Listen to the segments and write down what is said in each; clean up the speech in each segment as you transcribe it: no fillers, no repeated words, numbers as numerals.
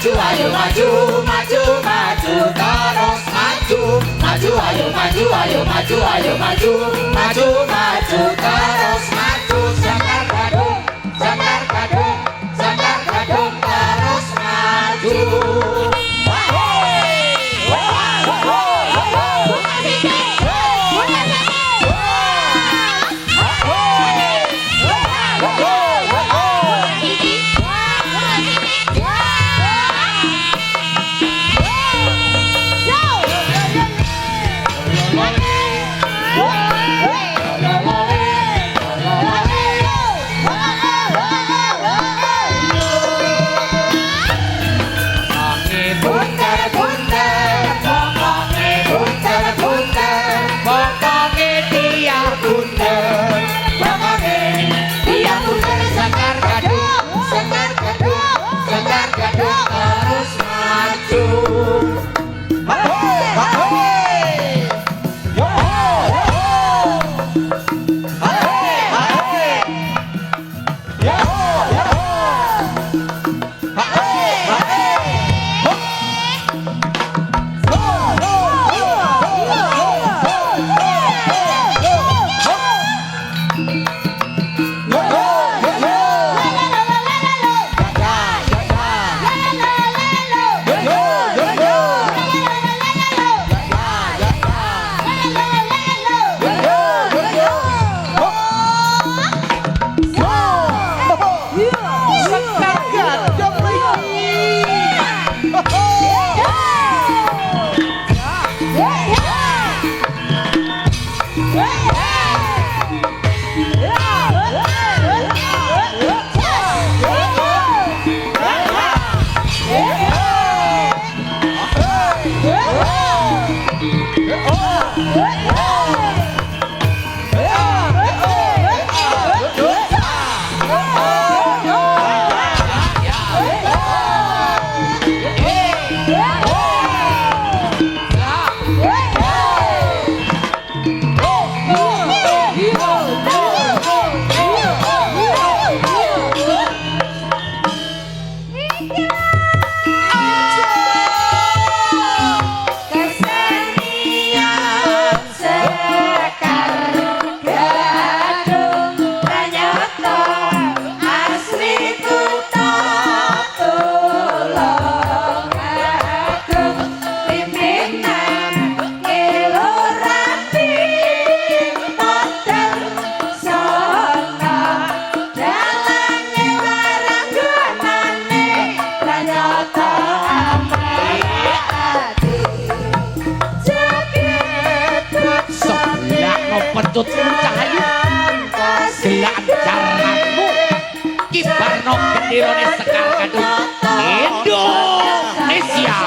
maju ayo maju maju maju terus maju maju ayo maju ayo maju ayo maju maju maju terus maju Sekar Gadung Sekar Gadung Sekar Gadung terus maju. Pentut cahayu gelaan jaranmu kibarno gendirone Sekar Gadung Indonesia.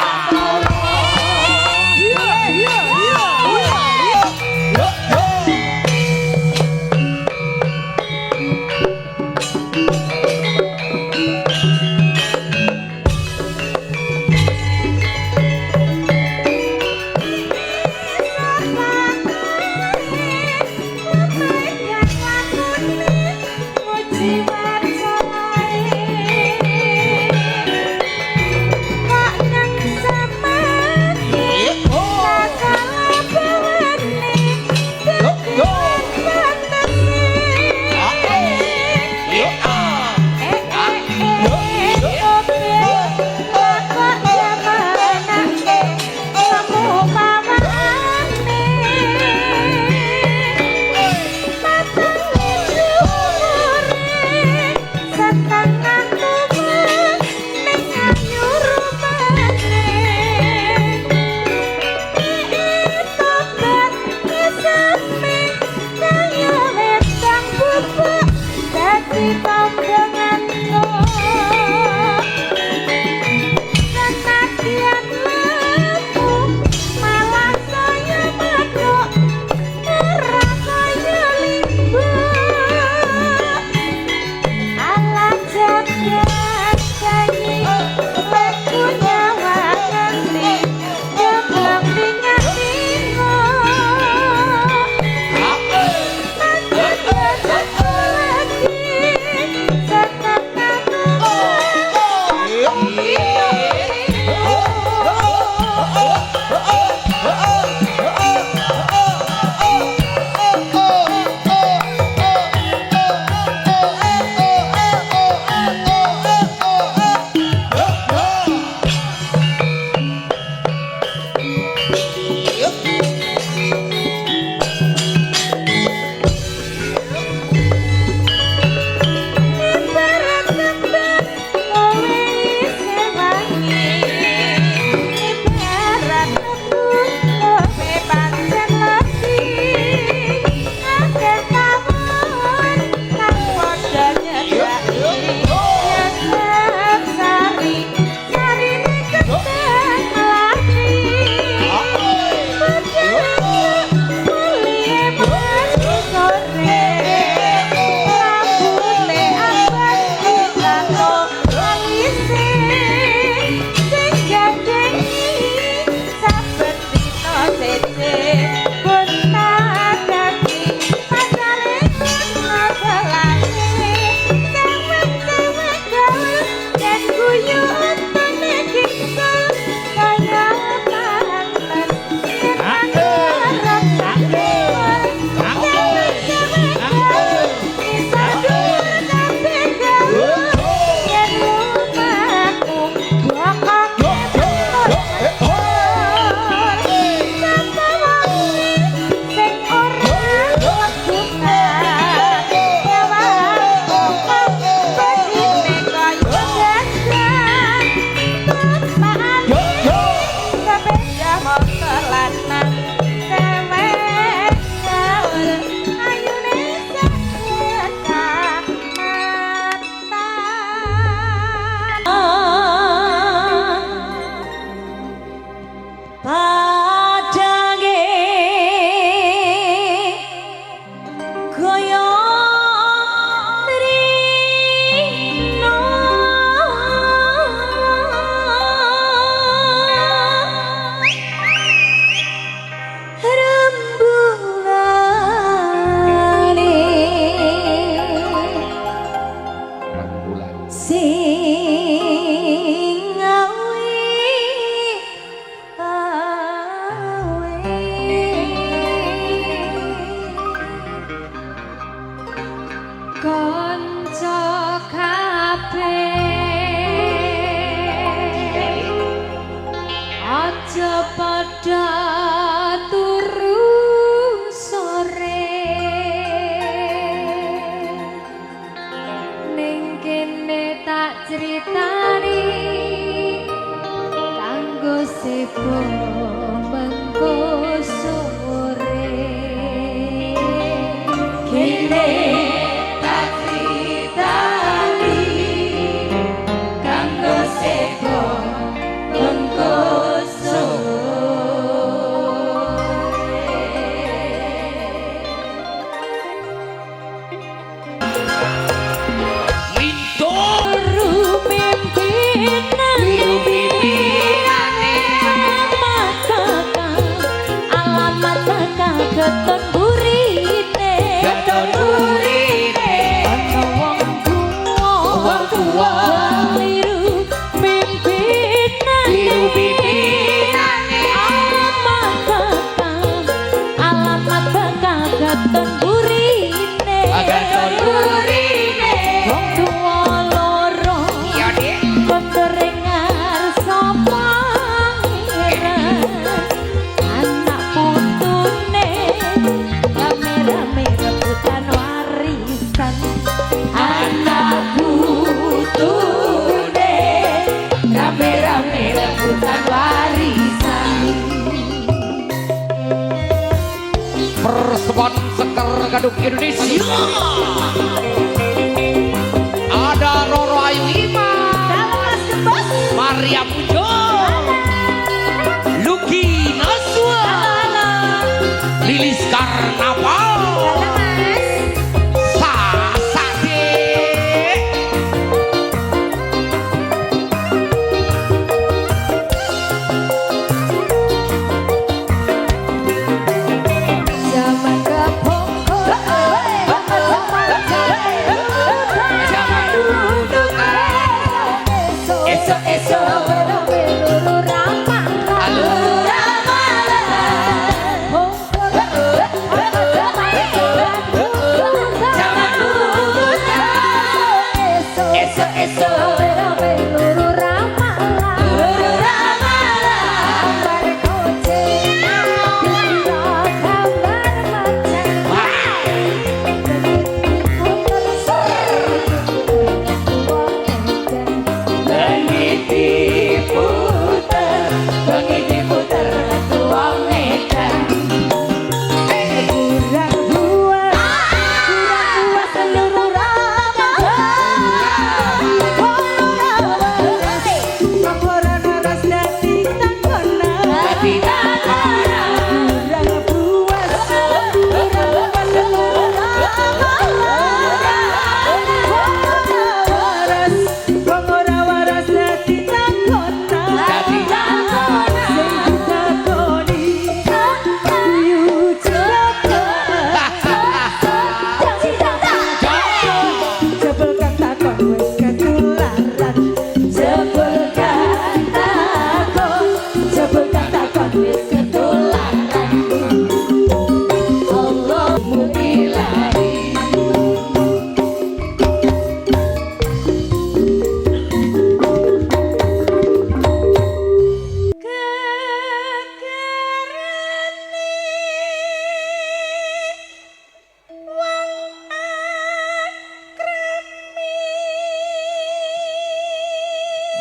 burine agaton burine wong tuwa loro iya Dik pendengar sapa anak putune rame-rame rebutan warisan anak putune rame-rame rebutan warisan Persembahan Sekar Gadung Indonesia ada Roro Ayu Ima Maria Pujo Lucky Naswa Lilis Karnaval Sasade zaman kepungkur zaman duduk esok-esok luru ramalan zaman duduk esok-esok luru ramalan bareng kucing kabar Bengi diputer tuang medan kurang buat seluruh ramadan laporan aras dadi tangkona kurang buat seluruh ramadan wong ora waras dadi tangkona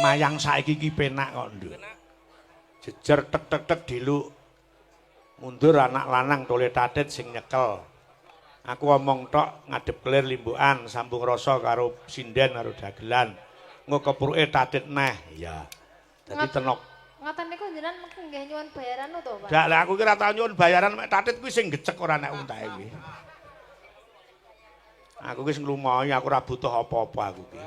mayang saiki iki penak kok nduk. Jejer tek diluk. Mundur anak lanang tole tatit sing nyekel. Aku omong tok ngadep kelir limbukan sambung rasa karo sinden karo dagelan. Engko kepruke tatit neh. Iya. Dadi tenok. Ngoten niku jenengan mengke nggih nyuwun bayaran to, Pak? Dak lah aku ki ora tau nyuwun bayaran mek tatit kuwi sing gecek ora nek untahe kuwi. Aku wis nglumohi aku ora butuh apa-apa aku ki.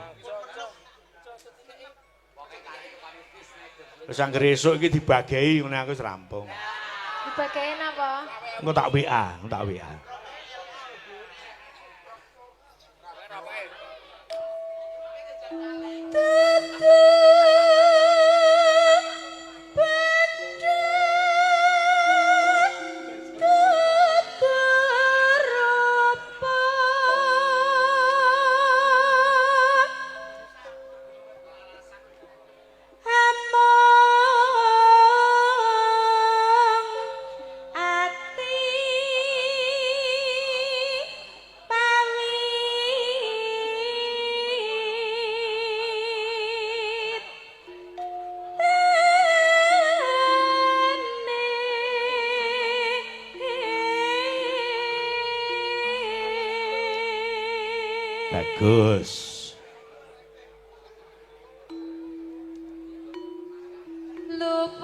Wis anggere esuk iki dibagi ngene aku wis rampung. Dibagain apa? Engko tak WA, Bagus. Luput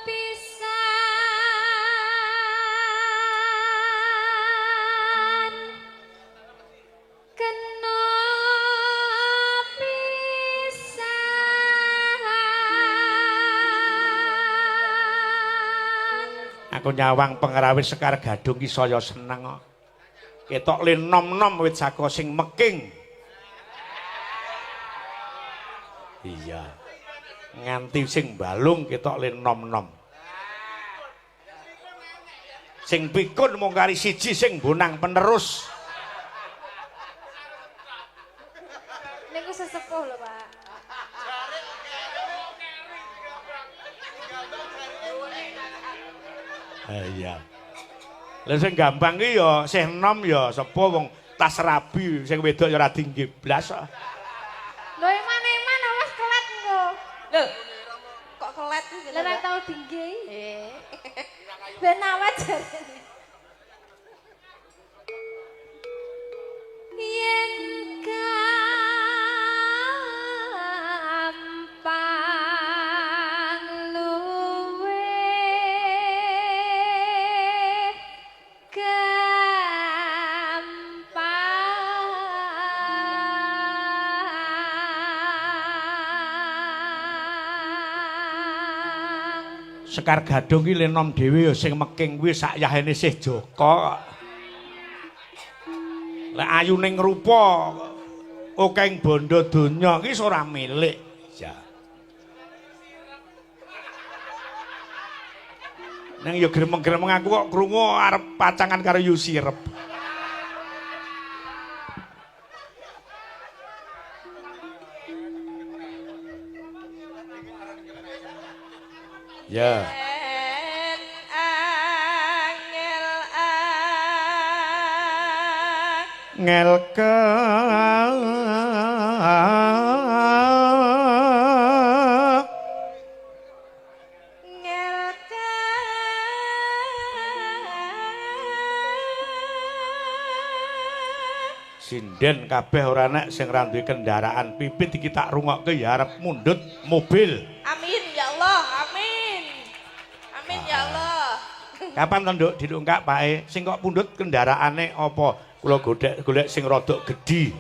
pisan kena pisan Aku nyawang pengerawit Sekar Gadung ki saya seneng kok. Ketok le nom-nom wit saka sing meking. Iya. Nganti sing balung ketok le nom-nom. Sing pikun mung kari siji sing bonang penerus. Niku sesepuh lho, Pak. Iya. Lah sing gampang ki ya sing enom ya sapa wong tas rabi sing wedok ya ora tinggi blas kok. Lho iman-iman awas kelet engko. Lho. Kok kelet iki? Lah ora tau tinggi. Ben awet jarene. Yen gampang luwe gampang. Sekar Gadung ki lenom dhewe ya sing meking kuwi sak yahene sih Joko. Lek ayuning rupa okeng bondo donya ki ora milik. Ya. Nang ya gremeng-gremeng aku kok krungu arep pacangan karo Yu Sirep. Ya. Ngelke sinden kabeh ora nek sing ra duwe kendaraan pipit iki tak rungokke ya arep mundhut mobil. Amin ya Allah, amin. Amin ya Allah. Kapan to Nduk dilungkak Pake sing kok pundhut kendaraane apa? Kula golek sing rada gedhi.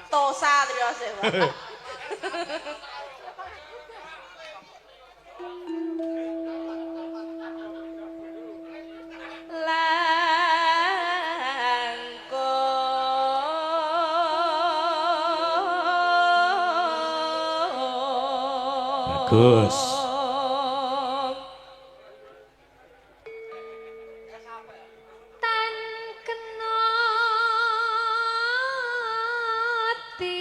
Tosa terus ya, Pak. Bagus. Tan kena tinumbas.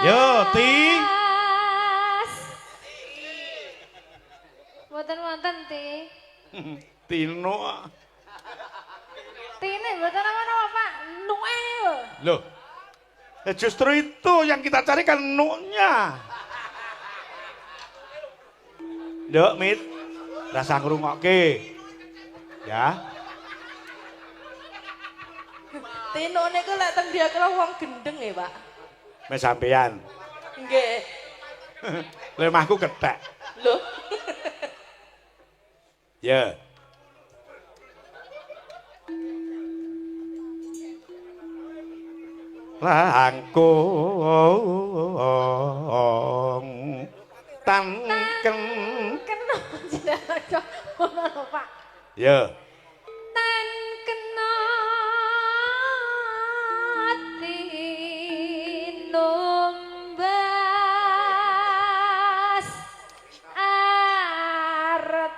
Yo, Ti. Mboten wonten, Ti. Tino. Tine mboten apa-apa, Pak. Nuke lho. Loh. Justru itu yang kita cari kan nuknya. Nduk, Mit. Rasa ngrungokke. Ya. Tino niku lek teng dia kira wong gendeng ya, Pak. Mes sampean. Nggih. Lemahku kethek. Lho. Ya. Langkung tanken Kena jenengan ngono lho, Pak. ya Tan kena tinumbas arta.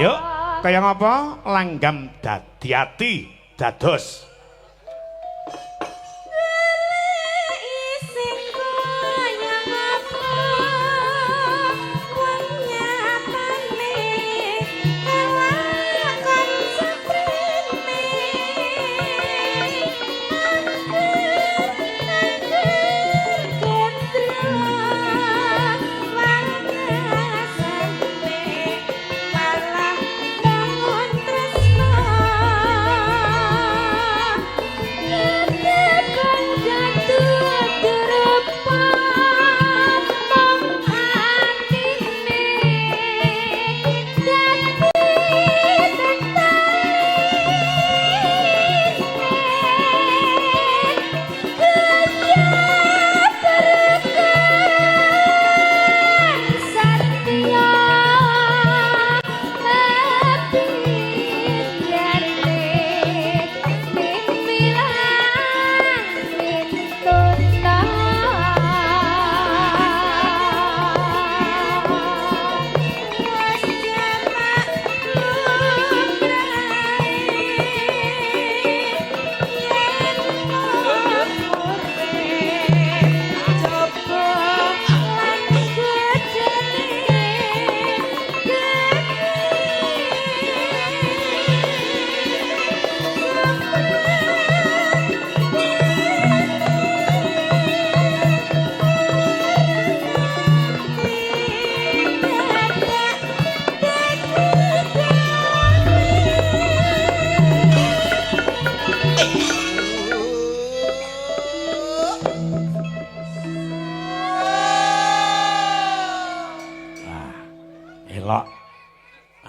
yuk kaya ngapa langgam dadi ati dados Isin bayang apa wong nyatane kelakon seprene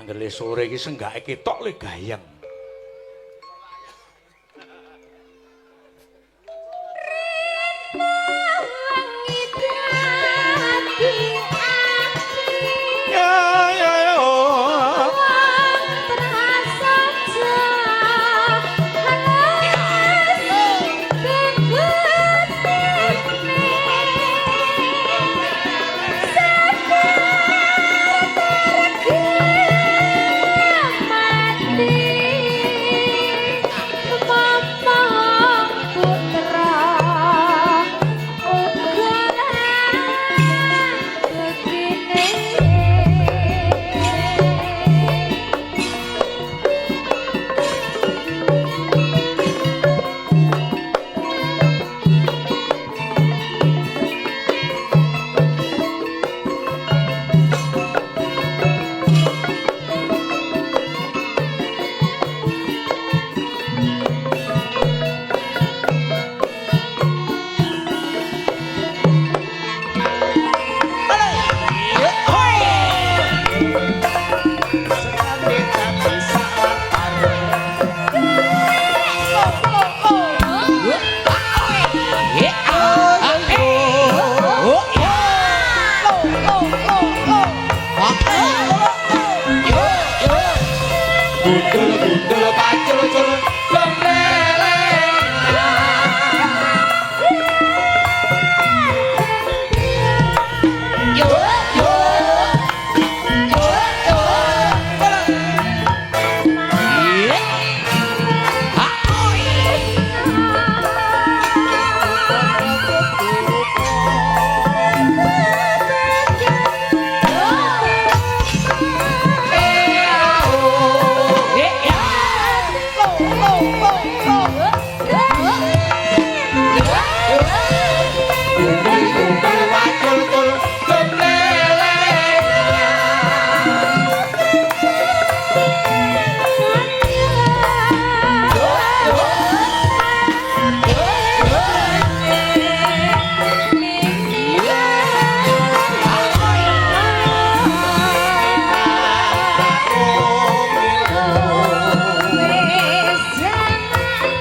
Anggere sore iki senggake ketok le gayeng.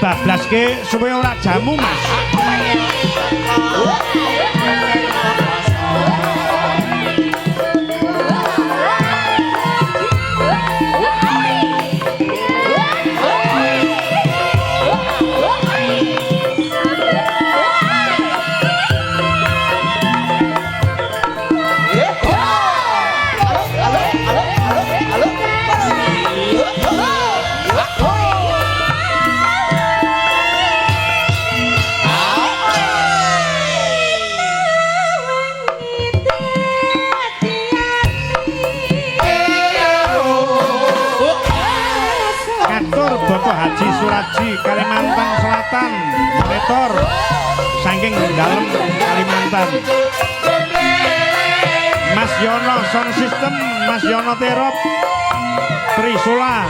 Bablaske supaya ora jamu, Mas. Haji Suraji Kalimantan Selatan monitor saking dalem Kalimantan. Mas Yono sound system, Mas Yono Terop Trisula.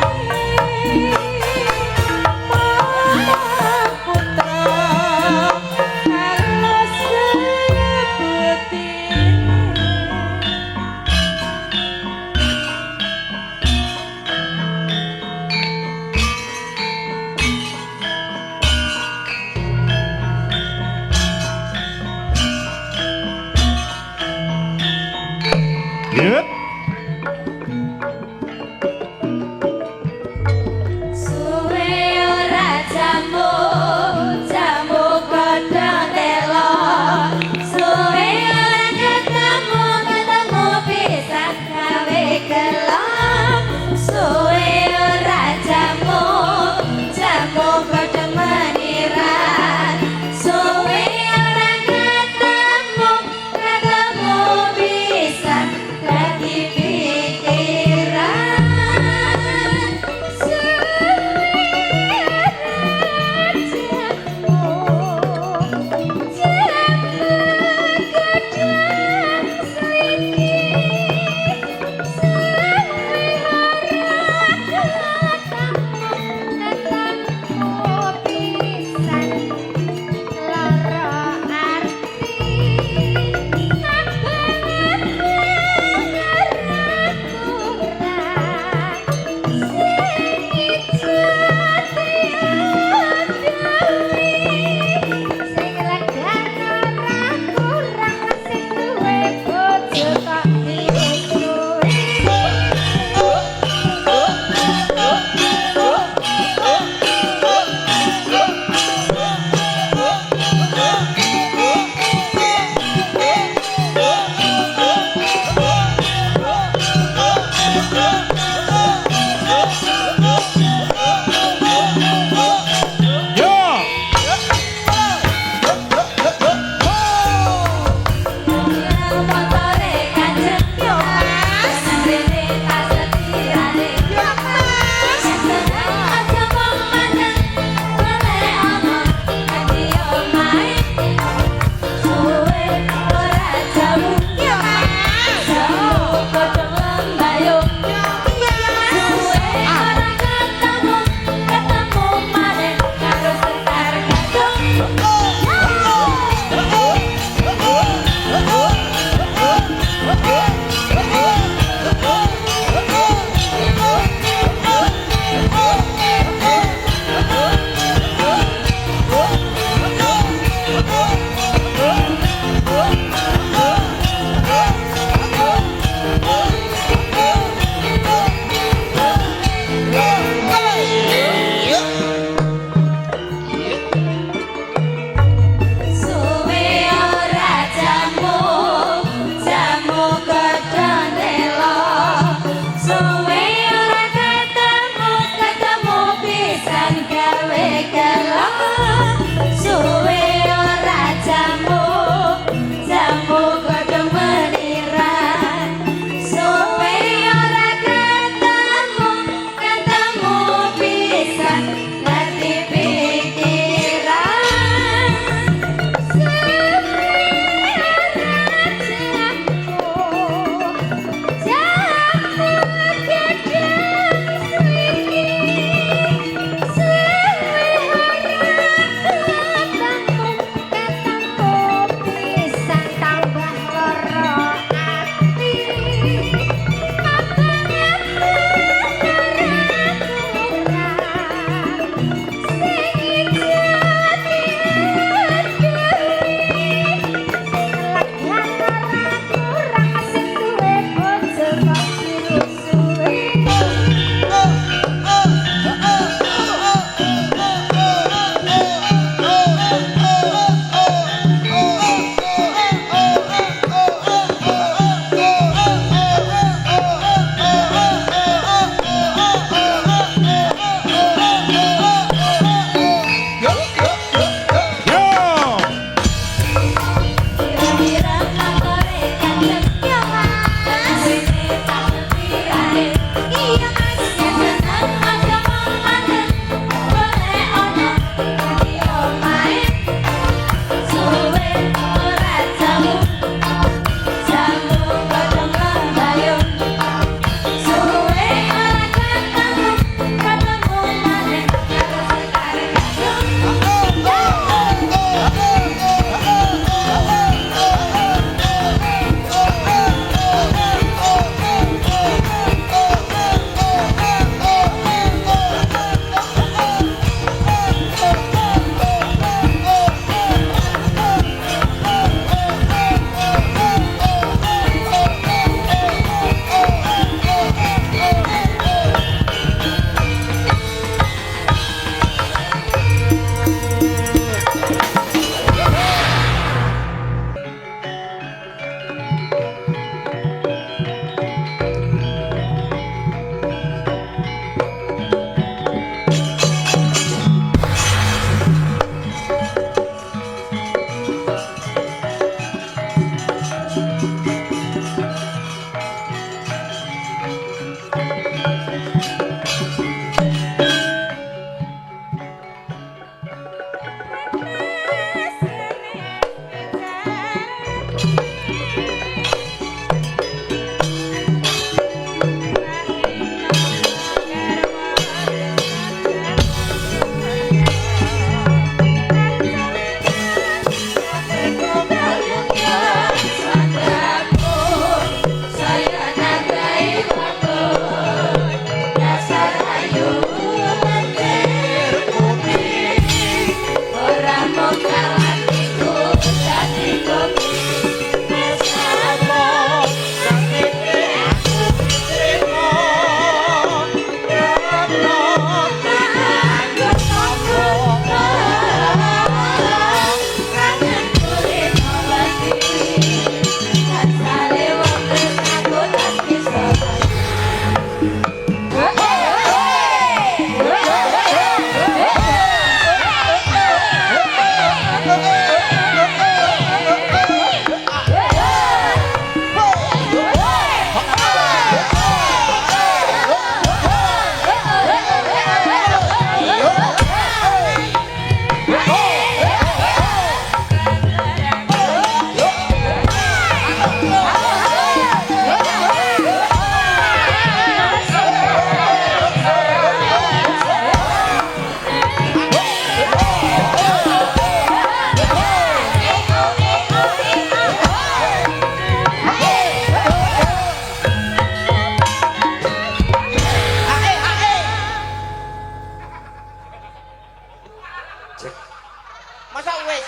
Masa wis?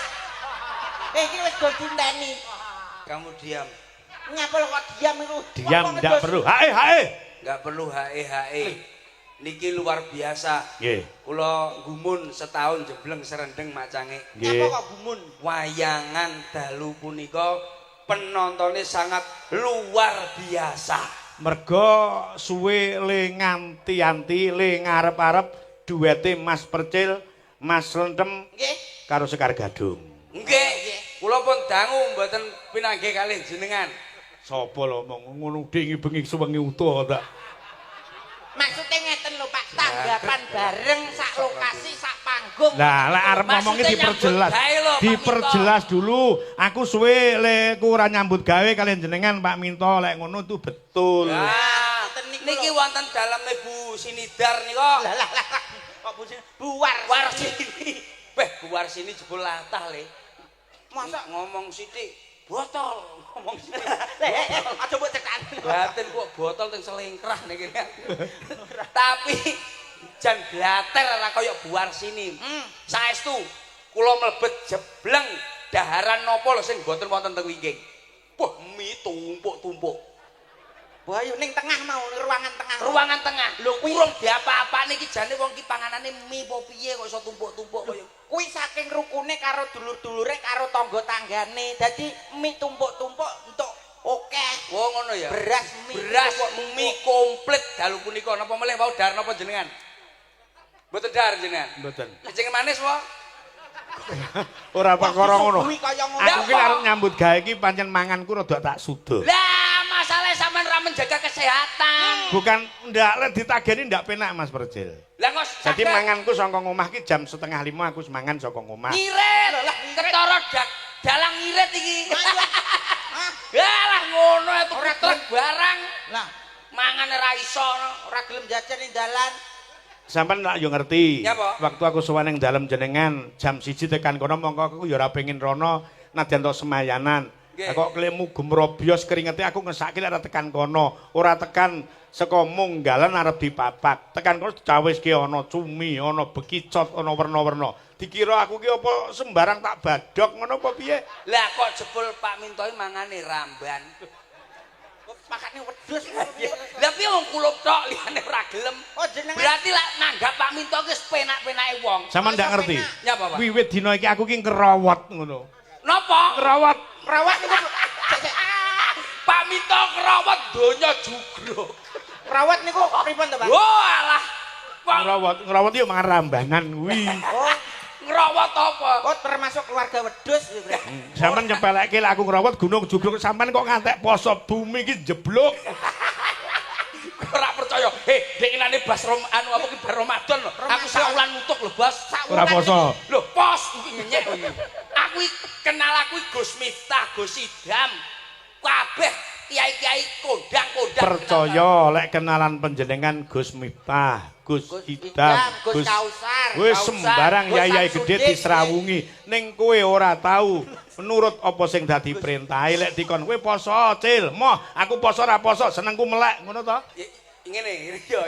Iki wis do dinteni. Kamu diam. Nyapa kok diam iku? Diam ndak perlu. Hae. Enggak perlu hae. Niki luar biasa. Nggih. Kula gumun setahun jebleng serendeng macange. Nggih. Nyapa kok gumun? Wayangan dalu punika penontonnya sangat luar biasa. Mergo suwe le nganti-anti le ngarep-arep duete Mas Percil, Mas Lentem Nggih. karo Sekar Gadung. Nggih, kula pun dangu mboten pinanggih kalih jenengan. Sapa lho ngomong ngono dingi bengi suwengi utuh ta. Maksudnya ngeten lho Pak, tanggapan bareng sak lokasi sak panggung. Lah lek arep ngomongnya Maksudnya diperjelas. nyambut gawe lho, Pak Diperjelas dulu. Aku suwe le kurang nyambut gawe kalian jenengan Pak Minto lek ngono itu betul. Nah, niki wonten dalemne Bu Sinidar nika. Lah. Kok Bu Sini? Buar. War sini. Beh, buar sini jebul latah le. Masa ngomong sithik botol ngomong sithik. Aja mbok cekan. Batin kok botol teng selengkrah niki. Tapi jan blater ora kaya buar sini. Saestu kula mlebet jebleng daharan napa lho sing boten wonten teng wingking. Wah, mi tumpuk-tumpuk. Wah, yo ning tengah mau, ruangan tengah. Ruangan tengah. Lho urung diapa-apa niki jane wong ki panganane mie apa piye kok iso tumpuk-tumpuk kaya. Kuwi saking rukune karo dulur-dulure karo tangga tanggane. Dadi mie tumpuk-tumpuk entuk akeh. Oh ngono ya. Beras mie komplit dalu punika napa melih wau dar napa jenengan? Mboten dar jenengan. Mboten. Jeneng manis wae. Ora perkara ngono. Kuwi kaya ngono. Aku ki arep nyambut gawe iki pancen manganku rada tak sudo. Lah masalah sampean ra menjaga kesehatan. Bukan ndak lek ditageni ndak penak Mas Percil. Lah kok Jadi manganku saka omah ki jam 4:30 aku wis mangan saka omah. ngirit. Lah ketara dalang ngirit iki. Lah ngono itu truk barang. Lah, Mangan ora iso. ora gelem jajan ning dalan. Sampeyan tak yo ngerti. Ya, Pak. Waktu aku sowan ning dalem jenengan jam 1 tekan kono mongko aku yo ora pengin rono nadyan tok semayanan. Nggih. Kok klemu gemrobyos keringete aku ngesake ora tekan kono, ora tekan saka munggalan arep dipapak. Tekan kono cawiske ana cumi, ana bekicot, ana werna-werna. Dikira aku ki apa sembarang tak badhok ngono apa piye? Lah kok jebul Pak Mintoi mangane ramban. Makane wedhus. Lah piye wong kulup tok liyane ora gelem. Oh jenengan Berarti lah nanggap Pak Minto ki penak-penake wong. Sampeyan ndak ngerti. Nyapa, Pak? Wiwit dina iki aku ki ngerawat ngono. Napa? Ngerawat rawat niku. Pak Minto kerawat donya jugruk. Rawat niku pripun to, Pak? Walah. Wong ngerawat yo mangan rambanan kuwi. Oh, ngerawat apa? oh termasuk keluarga wedhus ya, Bre. Sampeyan nyepelekke lek aku ngerawat gunung jugruk sampeyan kok ngantek poso bumi iki jeblok. Ora percaya. Dekenane bas anu apa ki bar Ramadan lho. Aku saulan nutuk lho, Bos. Ora poso. Lho, pos iki ngenyek iki. Aku kenal aku Gus Miftah, Gus Idam. Kabeh kiai-kiai kondang-kondang. Percaya lek kenalan panjenengan Gus Miftah, Gus Idam, Gus Kausar. wis Kausar, sembarang Gus yayai Samsudin, gedhe disrawungi. Ning kowe ora tahu menurut apa sing dadi perintahe lek dikon kowe poso, Cil. Moh, aku poso ora poso, senengku melek, ngono to? Ngene ya.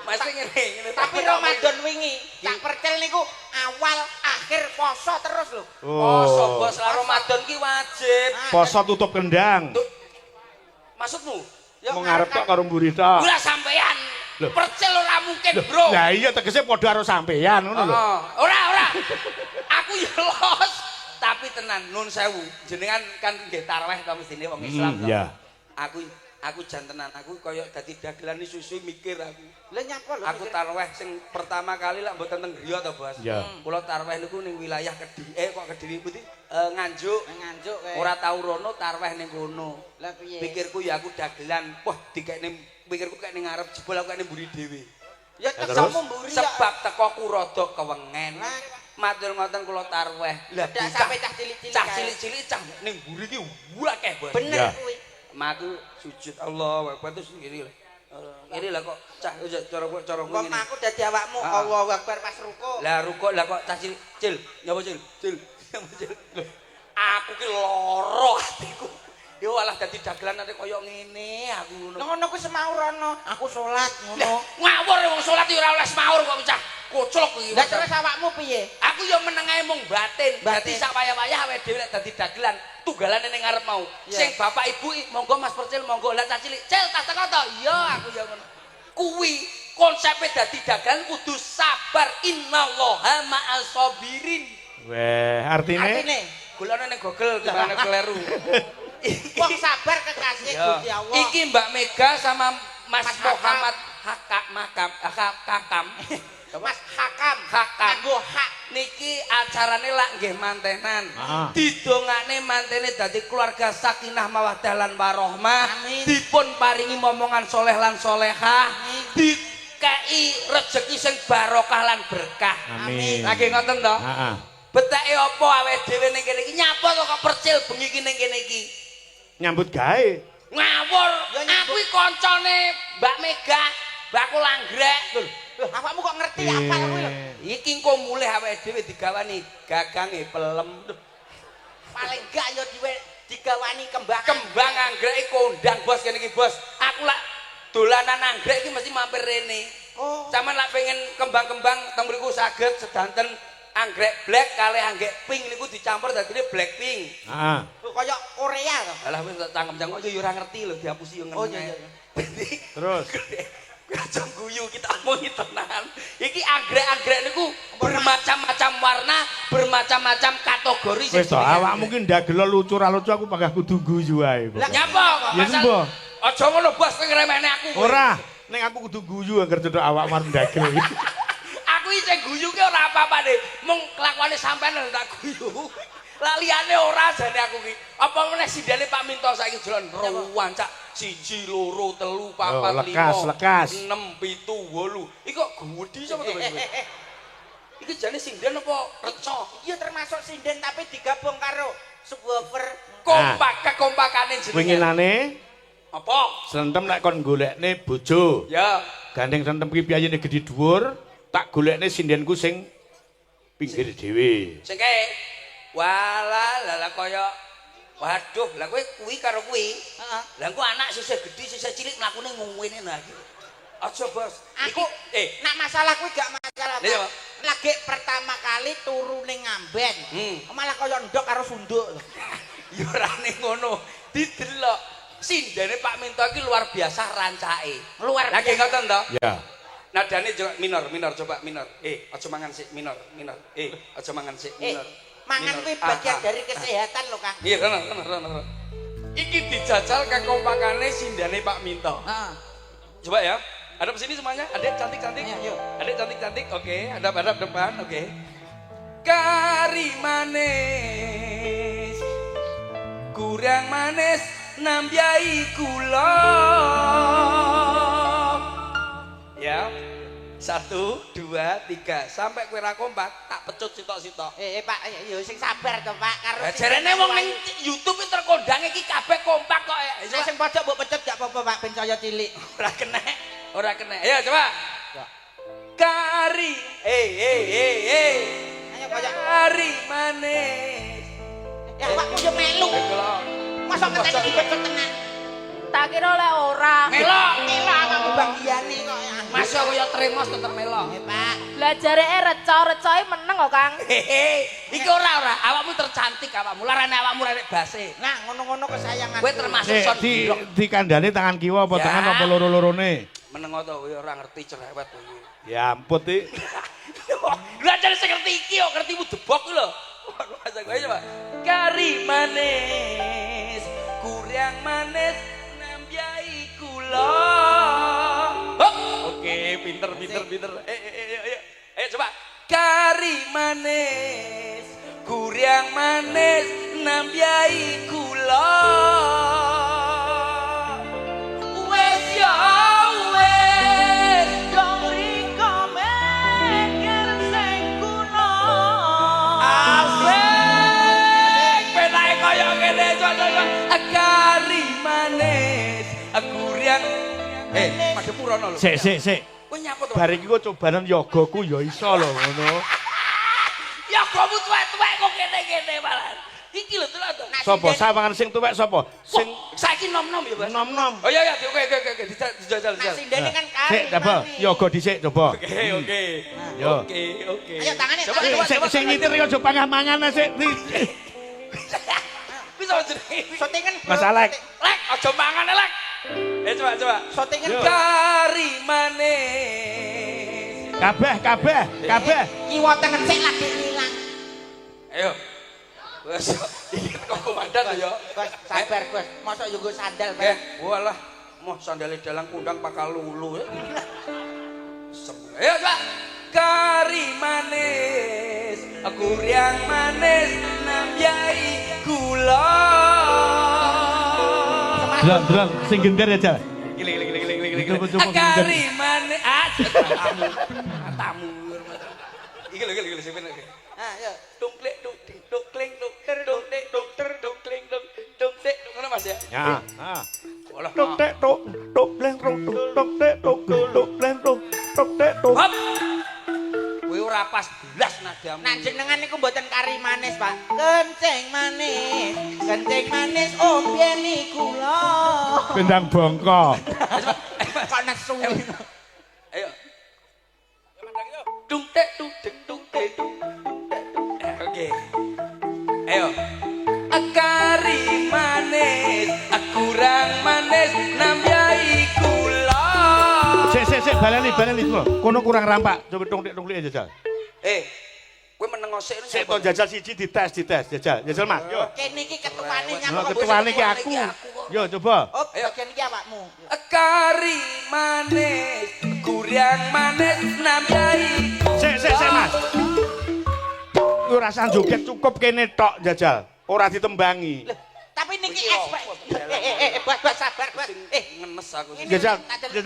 Masih ngene. Tapi Ramadan wingi, Cak Percil niku awal akhir poso terus lho. Poso bos lah Ramadan ki wajib. Poso tutup kendang. Maksudmu? Ya, Mau ngarep tok karo mburi tok. Ora sampean. Loh. Percil ora mungkin, Bro. Lah iya tegese padha karo sampeyan ngono lho. Ora. Aku ya los. Tapi tenan nun sewu. Jenengan kan nggih tarawih ta mestine wong Islam. Iya. Aku jan tenan. Aku koyo dadi dagelan susu mikir aku. Lah nyapa lho. Aku tarawih sing pertama kali lak mboten teng griya to, Bos. Iya. Kula tarawih niku ning wilayah Kediri. Kok Kediri putih? Nganjuk. Nganjuk kae. Ora tau rono tarawih ning kono. Lah piye? Pikirku ya aku dagelan. Wah, dikekne pikirku kek ning ngarep jebul aku kek ning mburi dhewe. Ya terus? kesomu mburi ya. Sebab tekoku rada kewengen. Matur ngoten kula tarawih. Lah Dak sampe cah cilik-cilik. cah kae. cilik-cilik cah ning mburi ki akeh, Bos. Bener Ya. kuwi. Maku sujud Allah Akbar terus ngene lho. Ngene lah kok cah cara Kok ngene. aku dadi awakmu Ah. Allahu Akbar pas ruko. Lah rukuk lah kok cah cilik, Cil. Nyapa Cil? Cil. Nyapa Cil? Loh, aku ki lara atiku. Yo alah dadi dagelan nek koyo ngene aku ngono. Ngono ku semaur ana. Aku salat ngono. Ngawur wong salat yo ora oleh semaur kok cah. koclok iki. Lah terus awakmu piye? Aku ya meneng ae mung batin. Batin. Dadi sak wayah-wayah awake dhewe lek dadi dagelan, tunggalane ning ngarep mau. Iya. Sing bapak ibu monggo Mas Percil, monggo lah cah cilik. Cil tas teko to? Iya, aku ya ngono. Kuwi konsepe dadi dagelan kudu sabar. Innallaha ma'as sabirin. Weh, artine Golane ning Google gimana keliru. Wong sabar kekasih Ya. Gusti Allah. Iki Mbak Mega sama Mas Mas Hakam. Muhammad Kakam. Mas Hakam. Nganggo hak niki acarane lak nggih mantenan. Heeh. Didongakne mantene dadi keluarga sakinah mawaddah lan warahmah. Amin. Dipun paringi momongan soleh lan solehah. Amin. Dikei rejeki sing barokah lan berkah. Amin. Lagi ngoten to? Heeh. Beteke apa awake dhewe ning kene iki nyapa kok Percil bengi iki ning kene iki? Nyambut gawe. Ngawur. Ya nyambut. Aku iki koncone Mbak Mega, Mbakku Langgrek. Lho, Awakmu kok ngerti apa kuwi lho? iki engko mulih awake dhewe digawani gagange pelem. Duh, Paling gak ya digawani kembang. kembang anggrek kondang bos kene iki bos. Aku lak dolanan anggrek iki mesti mampir rene. Oh. Sampeyan lak pengen kembang-kembang teng mriku saged sedanten anggrek black kalih anggrek pink niku dicampur dadine blackpink. Heeh. Kaya Korea to. Alah wis tak cangkem-cangkem yo ora ngerti lho dihapusi yo ngene. Oh, iya. Terus Aja guyu kita omongi tenan. Iki anggrek-anggrek niku bermacam-macam warna, bermacam-macam kategori. Wis to, awakmu ki ndagel lucu ra lucu aku pangah kudu guyu ae. Lah nyapa? Ya sembo. Aja ngono bos kowe ngremehne aku. kowe. Ora, ning aku kudu guyu angger cedhok awak marang ndagel. Aku iki sing guyu ki ora apa-apa nih. Mung kelakuane sampean lho tak guyu. Lah liyane ora jane aku ki. Apa meneh sindane Pak Minto saiki jalan ruwan cak 1 2 3 4 5 lekas. 6 7 8. Iki kok gedhi sapa to kowe? Iki jane sinden apa reca? Iya termasuk sinden tapi digabung karo subwoofer. Kompak kekompakane jenenge. Winginane Apa? sentem nek kon golekne bojo. Ya. Gandeng sentem ki piyayene gedhi dhuwur, tak golekne sindenku sing pinggir dhewe. Sing kae. Walah lala kaya waduh, lah kowe kuwi karo kuwi. Heeh. Lah engko anak sisih gedhi sisih cilik mlakune ngene nah iki. Aja, Bos. Aku nak masalah kuwi gak masalah. Iya, Pak. Lagi pertama kali turu ning Ngamben. Malah kaya ndok karo sunduk. Ya ora ning ngono. Didelok. Sindene Pak Minto iki luar biasa rancake. Luar Lagi ngoten to? Ya. Nadane juga minor coba minor. Aja mangan sik minor. Aja mangan sik minor. Mangan kuwi bagian dari kesehatan lho, Kang. Iya, rono. Iki dijajal kekompakane sindane Pak Minto. Heeh. Coba ya. Hadap sini semuanya. Adik cantik-cantik. Ayo. Adik cantik-cantik. Oke, hadap depan. Oke. Kari manis. Kurang manis nambyai kula. Ya. 1 2 3 sampai kowe ra kompak tak pecut sitok-sitok. Pak, ya sing sabar to, Pak. Karo Jarene wong ning YouTube iki terkondang iki kabeh kompak kok. Nek sing pojok mbok pecut gak apa-apa, Pak, ben saya cilik. Ora kena. Ayo coba. Kari. Ayo kaya Kari manis. ya awakmu yo melu. Masa ngenteni dipecut tenan. Tak kira oleh ora. Melok. Melu awakmu bagiane kok. Mas aku ya tremos tetep melok. Pak. Lah jareke reca-recae meneng kok, Kang. Iki ora. Awakmu tercantik awakmu. Larane awakmu rek base. Nah, ngono-ngono kesayangan. Kowe termasuk Sik son di kandhane tangan kiwa apa Ya. tangan apa loro-lorone? meneng to kowe ora ngerti cerewet kowe. Ya ampun iki. Lah jane sing ngerti iki kok ngertimu debok lho. Masa kowe coba. Kari manis, kurang manis nambyai kula. Oke, pinter. Ayo coba. Kari manis, kurang manis nambyai kula. Wes ya wes, dong riko mikir sing kuno. Asik, penake kaya ngene coba. Kari manis, kurang madhep purono lho. Sik. Kowe nyapa to? Bar iki kok cobanan yogaku ya iso lho ngono. Ya kamu tuwek-tuwek kok kene-kene malah. Iki lho delok to. Sapa sawangan sing tuwek sapa? Sing Saiki nom-nom ya, Bos. nom-nom. Oh iya oke dijajal. Nah, sindene kan kari. Sik, coba. Yoga dhisik coba. Oke. Yo. Oke. Ayo tangannya. Coba, tangannya. coba. Sing nyitir yo aja pangah mangan sik. Bisa jenenge. Sotingan. Mas Alek. Lek, aja mangan Lek. Coba. Sotingan. Kari manis. Kabeh. Kiwa tengen sik lagi ngilang. Ayo. Wes, iki kok komandan ya. Bos, sabar, Bos. Mosok yo nggo sandal, Bos. Walah, moh sandale dalang kundang pakal lulu ya. Ayo coba. Kari manis, gurih manis, nambyai gula. Drang, sing gender aja. Gile. Coba Kari manis, tamu. Iki lho sing bener. Ah, yo. Dongklek dongkling ngono Mas ya. Ya. Walah. Tok tek tok bleng tok tek tok bleng tok tek tok. Hop. Kowe ora pas blas nadamu. Nah jenengan niku mboten kari manis, Pak. Kencing manis, ombeni kula. Bendang bongko. Kok nesu. Ayo. Dung tek. Oke. Ayo. Kari manis, kurang manis, nambyai kula. Sik, baleni semua. Kono kurang rampak. Coba tongklik aja, Jal. Kowe meneng sik Sik to jajal siji dites jajal Mas. Yo. Kene iki ketuane Nah, nyapa ketuane iki aku. Yo coba. Oh, bagian iki awakmu. Kari manis, kurang manis, nambyai. Sik Mas. Kowe rasa joget cukup kene tok jajal. Ora ditembangi. Tapi niki es, Pak. Bos, sabar, Bos. Ngenes aku. Jajal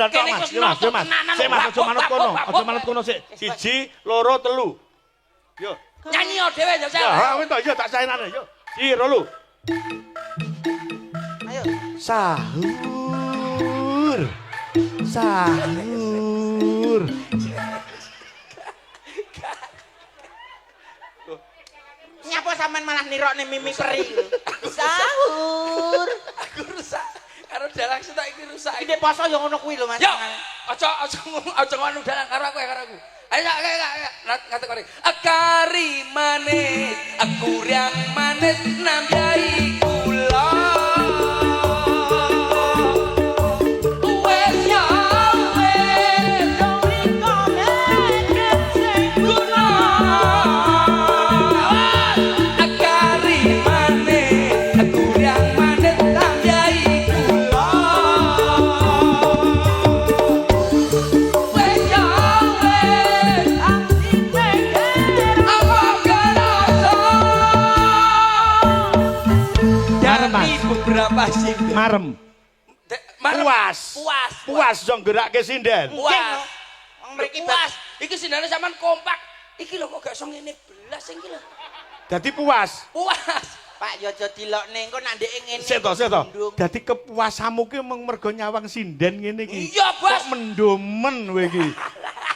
tok Mas. Yo Mas. Sik Mas aja manut kono sik. 1, 2, 3. Yo. Nyanyi dhewe ya, Sel. Ya, wis to yo tak saenane yo. 2, 3. Ayo. Sahur. Nyapa sampean malah nirokne mimi peri lho. Sahur. Aku rusak. Karo dalang setok iki rusak. Iki poso yo ngono kuwi lho, Mas. Yo, aja ngono dalang karo aku. Ayo ngatek kari. Kari manis, kurang manis, nambyai kula. Wes ya wes, guna. Kari manis, kurang manis, nambyai kula. Wes ya wes, dari beberapa sinden. Marem. Puas. Puas. Jong gerake sinden. Puas. Wong mriki Puas. Iki sindane sampean kompak. Iki lho kok gak iso ngene belas iki lho. Dadi puas. Puas. Pak yo aja dilokne engko nak ndeke ngene. Sik to. Dadi kepuasamu ki mung mergo nyawang sinden ngene iki. Iya, Bos. Kok mendomen kowe iki.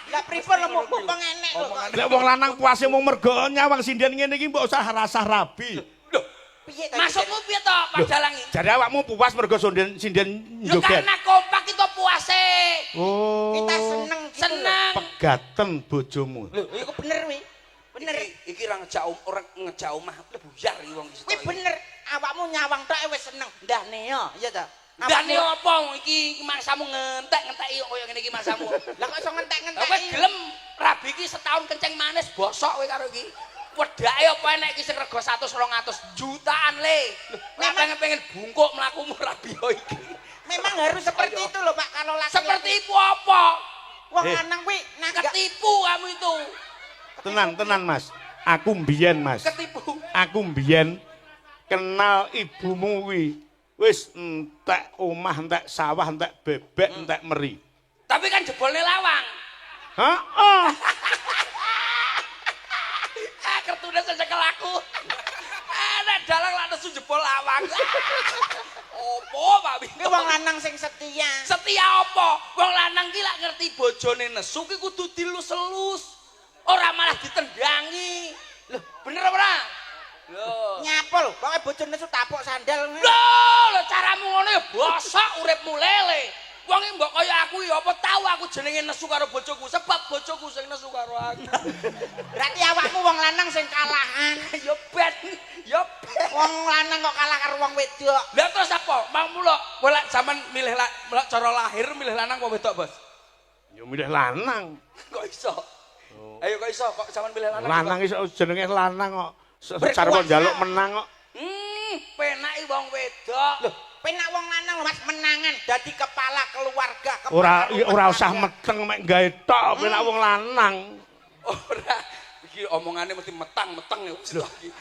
Lah pripun lemu kok enek lho kok. Lek wong lanang puase mung mergo nyawang sinden ngene iki mbok usah rasah rabi. Lho, Piye ta? masukmu piye to, Pak Dalang iki? Jadi awakmu puas mergo sinden Yo joget. karena kompak itu puase. Oh. Kita seneng gitu lho. Seneng. Pegaten bojomu. Lho, iku bener wi. Bener. Iki ora ngejak omah buyar iki wong iki. Kuwi bener. Awakmu nyawang tok wis seneng. Ndane yo, iya ta. Ndane opo iki mangsamu ngentek-ngenteki koyo ngene iki mangsamu. Lah kok iso Kowe ngentek-ngentek. gelem rabi iki setahun kenceng manis bosok kowe karo iki. Wedake apa enek iki sing rega 100-200 jutaan le. Memang pengen bungkuk mlakumu rabi iki. Memang harus seperti itu loh Pak kalau laki. Seperti ibu apa? wong lanang kuwi nanggap Ketipu kamu itu. Tenan Mas. Aku mbiyen Mas. Ketipu. Aku mbiyen kenal ibumu kuwi. Wis entek omah, entek sawah, entek bebek, entek meri. Tapi kan jebolnya lawang. Heeh. Kertune secekel aku. Nek dalang lak nesu jebol lawang. Opo Pak Bino? kuwi wong lanang sing setia. Setia apa? Wong lanang ki lak ngerti bojone nesu ki kudu dilus-elus. Ora malah ditendangi. Loh, bener apa ora? Loh, Nyapa lho, pokoke bojone su tapuk sandal. Lho, caramu ngono ya bosok uripmu lele. Wong iki mbok kaya aku ya apa tau aku jenenge nesu karo bojoku sebab bojoku sing nesu karo aku. Berarti awakmu wong lanang sing kalahan. Ya ben, ya ben. Wong lanang kok kalah karo wong wedok. Lah terus apa? Mangmu lho, kowe lek sampean milih cara lahir milih lanang apa wedok, Bos? Ya milih lanang. Kok iso? Ayo kok iso kok sampean milih lanang? Lanang iso jenenge lanang kok. Secara njaluk menang kok. Penaki wong wedok. Loh, penak wong lanang lho Mas menangan dadi kepala keluarga. Ora usah meteng mek gawe tok penak wong lanang. Ora. Iki omongane mesti metang-meteng ya.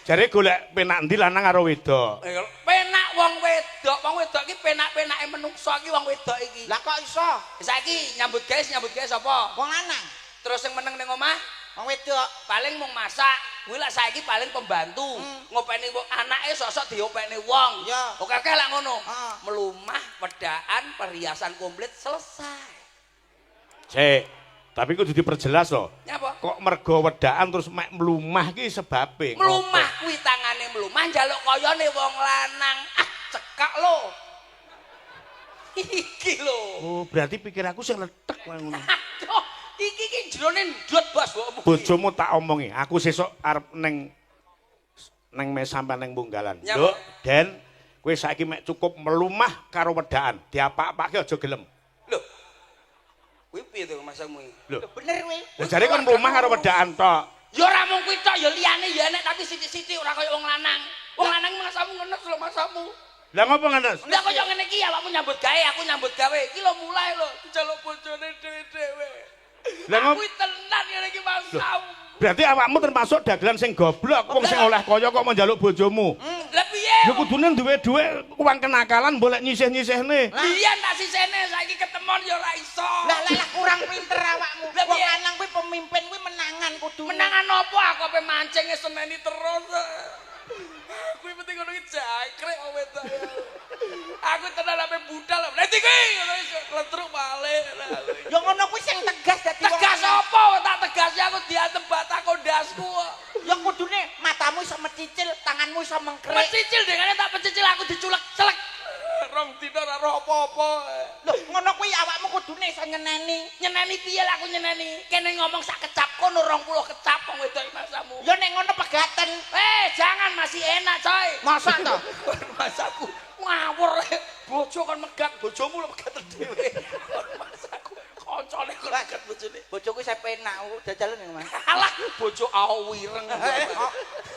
Jare golek penak ndi lanang karo wedok. Penak wong wedok iki penak-penake menungso iki wong wedok iki. Lah kok iso? Saiki nyambut gawe sapa? Wong lanang. Terus sing meneng ning omah Wong wedok paling mung masak. Kuwi lak saiki paling pembantu. Ngopeni wong anake sosok diopeni wong. Ya. Oke lak ngono. Melumah, wedaan, perhiasan komplit selesai. Cek, tapi kudu diperjelas loh. Nyapa? Kok mergo wedaan terus mek mlumah ki sebabe. Melumah kuwi tangane melumah njaluk kayane wong lanang. Ah, cekak lho. Iki lho. Oh, berarti pikir aku sing letek wae ngono. Aduh, iki jerone ndut Bos mbokmu. Bojomu tak omongi, aku sesuk arep neng mes sampean neng Punggalan. Nduk, Den, kowe saiki mek cukup melumah karo wedaan. Diapak-apake aja gelem. Lho. Kuwi piye to masamu iki? Lho, bener kuwi. jare kon melumah karo wedaan tok. Ya ora mung kuwi tok, ya liyane ya enek tapi sithik-sithik ora kaya wong lanang. Wong lanang masamu ngenes lho masamu. Lah ngopo ngenes? Ndak kaya ngene iki awakmu nyambut gawe, aku nyambut gawe. Iki lho mulai lho dijaluk bojone dhewe-dhewe. Lah ngopo? Kuwi tenan ngene iki masamu. Berarti awakmu termasuk dagelan sing goblok, wong sing oleh kaya kok menjaluk bojomu. Lah piye? Ya kudune duwe dhuwit uang kenakalan boleh nyisih-nyisihne. Biyen tak sisene saiki ketemon ya ora iso. Lah kurang pinter awakmu. Lah, Wong piye? lanang kuwi pemimpin kuwi menangan kudu. Menangan apa aku ape mancing seneni terus. Kuwi penting ngono iki jangkrik wong wedok. Aku tenan ape budal. Lah iki ngono iso kletruk balik. Ya ngono kuwi sing tegas dadi wong Tegas lanang. apa tak tegasi aku diantem batako ndasku. Ya kudune matamu iso mecicil, tanganmu iso mengkrik. Pecicil dengane tak pecicil aku diculek-celek. Rong dina ora roh apa-apa. Lho, ngono kuwi awakmu kudune iso nyeneni. Nyeneni piye lah aku nyeneni? Kene ngomong sak kecap kono 20 kecap wong wedok masamu. Ya nek ngono pegaten. Jangan masih enak, coy. Masa to? Masaku ngawur. Bojo kon megat, bojomu lho megat dhewe. Masaku koncone kon megat bojone. Bojoku saya penak jajalan ya, Mas. Alah, bojo awireng.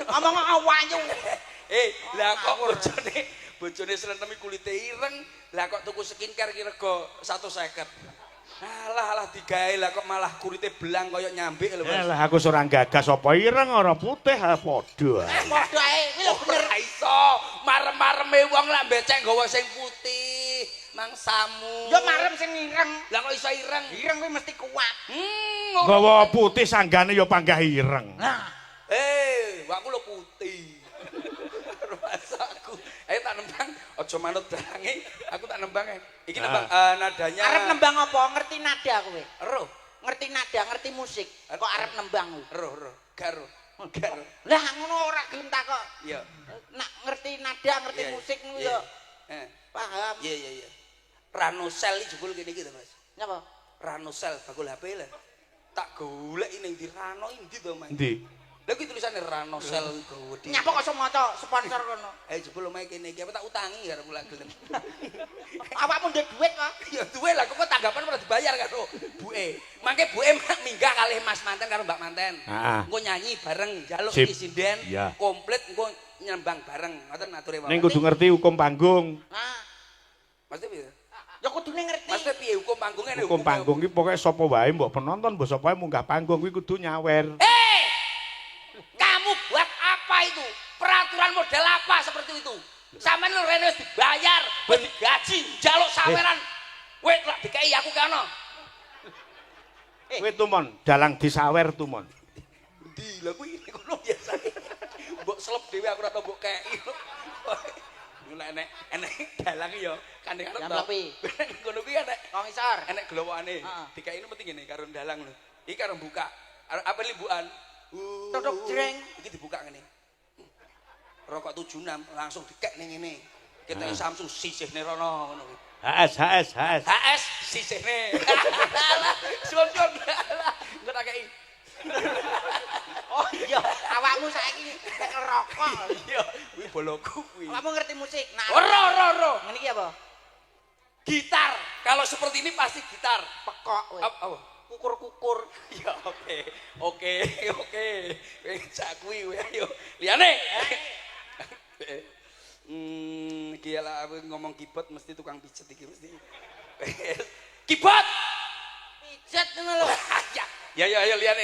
Ngomong awanyu. Lah kok bojone slentemi kulite ireng, lah kok tuku skincare ki rega 150. Alah digawe lah kok malah kulite belang kaya nyambik lho, Mas. Lah aku ora gagas apa ireng ora putih padha. Padha ae kuwi lho bener. Ora iso. Marem-mareme wong lah becek nggawa sing putih. Mangsamu. Ya marem sing ireng. Lah kok iso ireng? Ireng kuwi mesti kuat. Gawa putih sanggane ya panggah ireng. Nah, Aku lho putih. Masaku. Ayo tak nembang, aja manut dalange. Aku tak nembang. Iki nembang nadanya. arep nembang apa? Ngerti nada kowe? Roh. Ngerti nada, ngerti musik. Kok arep nembang kowe? Roh. Garo. Lah ngono ora gelem takok. Iya. Nak ngerti nada, ngerti Iya, musik ngono iya. ya. Paham. Iya. Ranusel iki jebul kene iki to, Mas. Nyapa? Ranusel bakul HP lah. Tak golek ning ndi Rano ndi to, Mas? Endi? Lha kuwi tulisane Ranosel gede. Nyapa kok iso maca sponsor kono? Jebul omahe kene iki apa tak utangi karo mulak gelem. Awakmu ndek dhuwit kok. Ya duwe lah kok tanggapan ora dibayar karo buke. Mangke buke minggah kalih Mas Manten karo Mbak Manten. Engko nyanyi bareng njaluk Sip. isinden Iya. komplit engko nyembang bareng. Ngoten ature mawon. Ning kudu ngerti hukum panggung. Nah, Maksudnya piye? ya kudune ngerti. Maksudnya piye hukum panggungnya nih? Hukum panggung ki pokoke sapa wae mbok penonton mbok sapa wae munggah panggung kuwi kudu nyawer. Kamu buat apa itu? Peraturan model apa seperti itu? Sampeyan lho rene wis dibayar, wis digaji, njaluk saweran. Kowe tak dikai aku kono. Kowe tumon, dalang disawer tumon. Ndi lha kuwi ngono biasa. Mbok selep dhewe aku ora tau mbok kei. Nek enek dalang ya kandheng arep to. Ngono kuwi enek Wong isor. enek glowokane. Heeh. Dikai mesti ngene karo dalang lho. Iki karo buka. Apa libukan? Tutuk jreng. Iki dibuka ngene. rokok 76 langsung dikek ning ngene. Ketoke Samsu sisihne rono ngono. HS. HS sisihne. Suwun-suwun. Engko tak kei. Oh iya, awakmu saiki nyekel rokok. Iya, kuwi boloku kuwi. Awakmu ngerti musik? Nah. Ora. Ngene iki apa? Gitar. Kalau seperti ini pasti gitar. Pekok kowe. Apa? Kukur-kukur. Ya oke. Cak kuwi ayo. Liyane. Iki lah aku ngomong keyboard mesti tukang pijet iki mesti. Keyboard. Pijet ngono lho. Ya ayo liyane.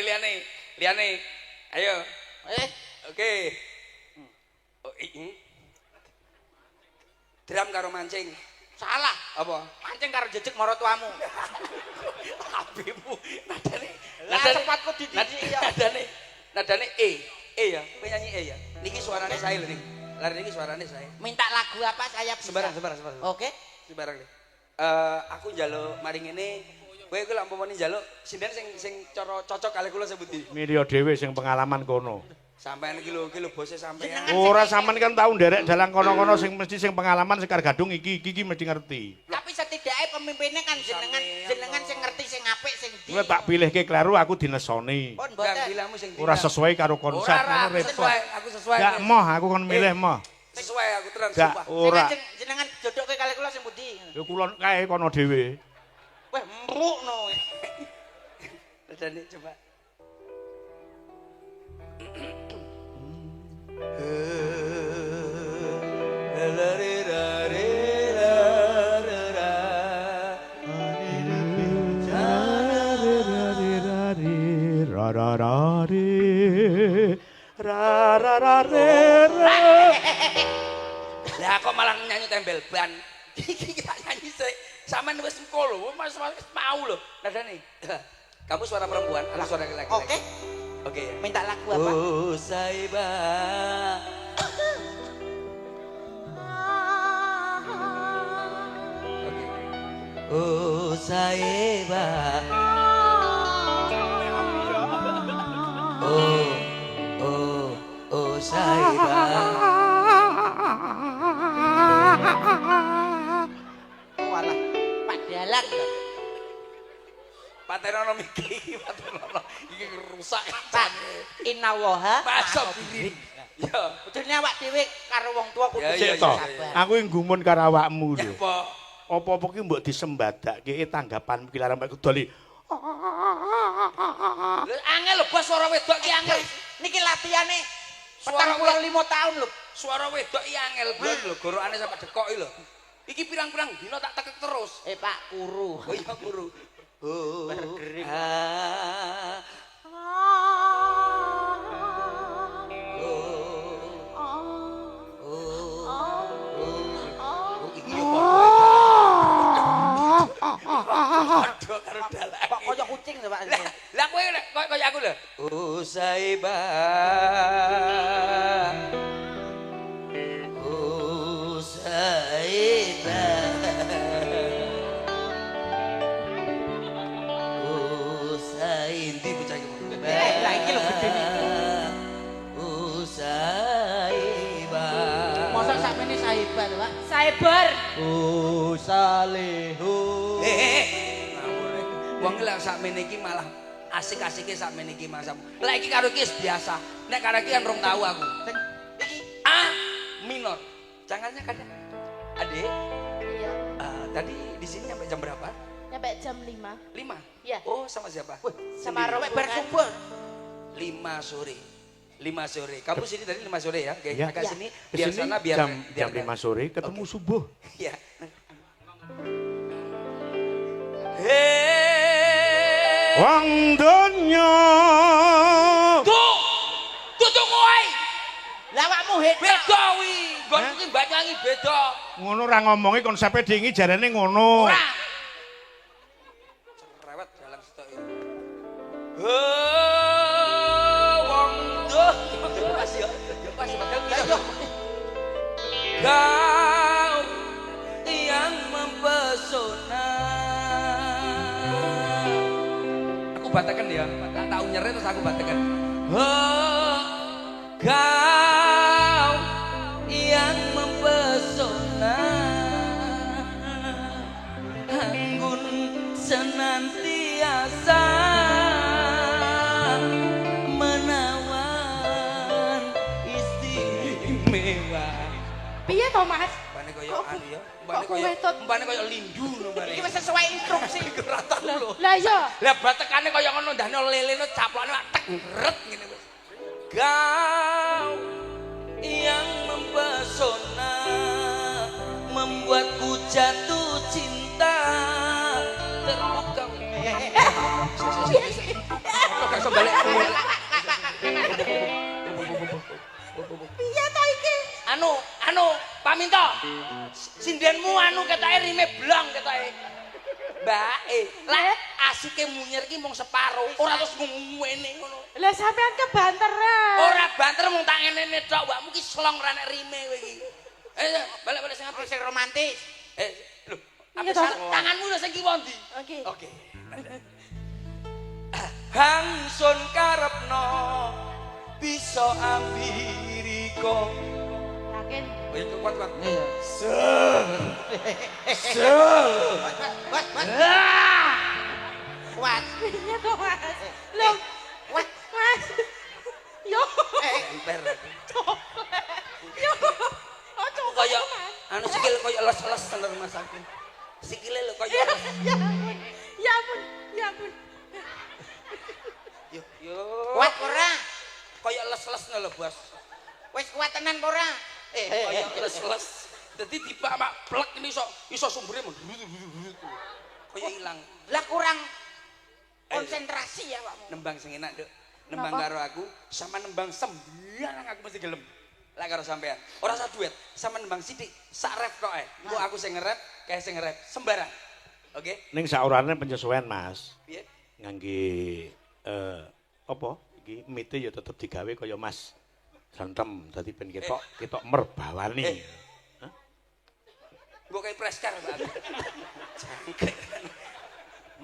Ayo. Oke. Oh, drum karo mancing. Salah. Apa? Mancing karo jejeg maro tuamu. Abimu nadane Cepatku dididik ya. Nadane E ya, kowe nyanyi E ya. Niki suarane saya lho niki. Lari niki suarane saya. Minta lagu apa saya bisa. Sembarang. Oke. Sembarang deh. Aku njaluk mari ngene. Kowe iku lak umpamane njaluk sinden sing cara cocok kali kula sebuti. Milih dhewe sing pengalaman kono. Sampeyan iki lho bose sampeyan. Ora sampean kan tau nderek dalang kono-kono sing mesti sing pengalaman sekar gadung iki mesti ngerti. Tapi setidaknya pemimpinnya kan jenengan sing ngerti sing apik sing ndi. Kowe tak pilihke kleru aku dinesoni. Pun Gang mboten. bilamu sing Ora sesuai karo konsep Ora, ngono repot. sesuai, aku sesuai. Gak moh aku kon milih moh. Sesuai aku terang Gak sumpah. ora. Jenengan jodohke kali kula sing pundi? Yo kulon kae kono dhewe. Wah, empukno. Nadane coba. Lah kok malah nyanyi tembel ban. Iki tak nyanyi sik. Sampeyan wis engko lho, Mas mau lho. Nadane. Kamu suara perempuan, aku suara laki-laki. Oke. Oke. Minta lagu apa? Oh Saiba. Oke. Oh Saiba. Oh Saiba. Walah, padalan lho. Patenono iki, patenono. Iki rusak Pak, innallaha Masabirin. Ya. Kudune awak dhewe karo wong tua kudu Ya, Cek ya, to. ya. Aku yang gumun karo awakmu lho. Apa? Apa-apa ki mbok disembadake tanggapan ki larang mek doli. Lho angel lho bos suara wedok ki angel. Niki latihane Suara 45 tahun lho. Suara wedok iki angel blon lho, gorokane sampe dekoki lho. Iki pirang-pirang dina tak tekek terus. Pak Kuru. Oh iya guru. Oh. Bergering. Ah. Kok kaya kucing lho Pak. Lah kowe kaya aku lho. Usaiba. Usaiba. Usaindi bocah iki. Lah iki lho gedene. Usaiba. Masa sakmene sahiba lho Pak. Cyber. Salehu. Wong lek sakmene iki malah asik-asike sakmene iki Mas. Lek iki karo iki biasa. Nek karo iki kan rong tahu aku. Sing iki A minor. Jangannya kan Adik, Iya. tadi di sini sampai jam berapa? Nyampe jam 5. 5. Iya. Oh, sama siapa? Sama sampe rombongan. bersumber. 5 sore. 5 sore. Kamu sini tadi 5 sore ya? Oke, Iya. agak Iya. sini biar Kesini sana biar jam 5 sore ketemu subuh. Iya. Hei. Wong donya. Tutuk kowe. Lah awakmu hebat. Beda wi. Nggonku ki mbak nyanyi beda. Ngono ora ngomongi konsepe dingi jarene ngono. Ora. Cerewet dalang sitok iki. Wong doh. Pas ya. Ya pas padahal Lah kita. yo. Kau yang mempesona. Aku batakan ya, tak tahu nyeret terus aku batakan. Oh, kau Piye to, Mas? Mbane koyo Kok- anu ya. kok kuwetut? Mbane koyo lindu lho mbane. Iki wis sesuai instruksi. Ora tau lho. Lah iya. Lah batekane kaya ngono ndane lelene caplokane tek ngret ngene wis. Kau yang mempesona membuatku jatuh cinta terluka. Kok gak iso balik? Piye to iki? Anu, Pak Minto. Sindenmu anu ketoke rime blong ketoke. Mbak, lah asike munyer ki mung separo, ora terus ngene ngono. Lah sampean kebanteran. Ora banter mung tak ngene tok, mbakmu ki slong ra nek rime kowe iki. Balik sing apik. Sing romantis. Lho, Iya, apa toh. tanganmu lho sing kiwa ndi? Oke. Oke. Hangsun karepno bisa ambiriko. Yakin? Ayo kuat. Iya. Kuat. Piye to, Mas? Lho, Kuat. Mas. Yo. Emper. Yo. Ojo Kaya Mas. anu sikil kaya les-les tenan Mas aku. Sikile lho kaya Ya ampun. Ya ampun. Ya ampun. yo. Kuat ora? Kaya les-les lho, Bos. Wis kuat tenan apa ora? Kaya les-les. Dadi tiba mak plek ini iso sumbere kaya ilang. Lah kurang konsentrasi ya Pakmu. Nembang sing enak, Nduk. Nembang Napa? karo aku sama nembang sembarang aku mesti gelem. Lah karo sampean. Ora usah duet, sama nembang sithik, sak ref tok ae. Engko aku sing nge-rap, kae sing nge-rap sembarang. Oke? Ning saurane penyesuaian, Mas. Piye? Ngangge apa? Iki mite ya tetep digawe kaya Mas. Sentem dadi ben ketok merbawani. Mbok kae preskar, Pak. Jangkrik.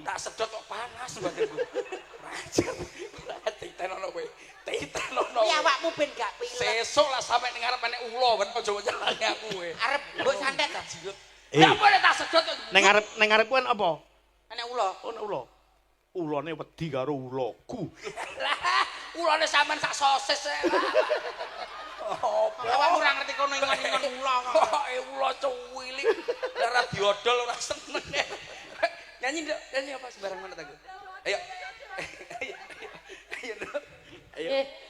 Tak sedot kok panas badanku. Rajar. Titenono kowe. Titenono. Piye awakmu ben gak pilek? Sesuk lah sampe ning ngarep nek ulo ben aja nyalani aku kowe. Arep mbok santet ta? Ya apa nek tak sedot kok. Ning ngarep kuwi apa? Nek ulo. Ono ulo. Ulone wedi karo uloku. Lah, ulone sampean sak sosis ae. Awakmu ora ngerti kono ingon-ingon ulo kok. Pokoke ulo cuwilik. Ora diodol ora seneng. Nyanyi Nduk, nyanyi apa sembarang mana aku. Ayo. Ayo Nduk. Ayo.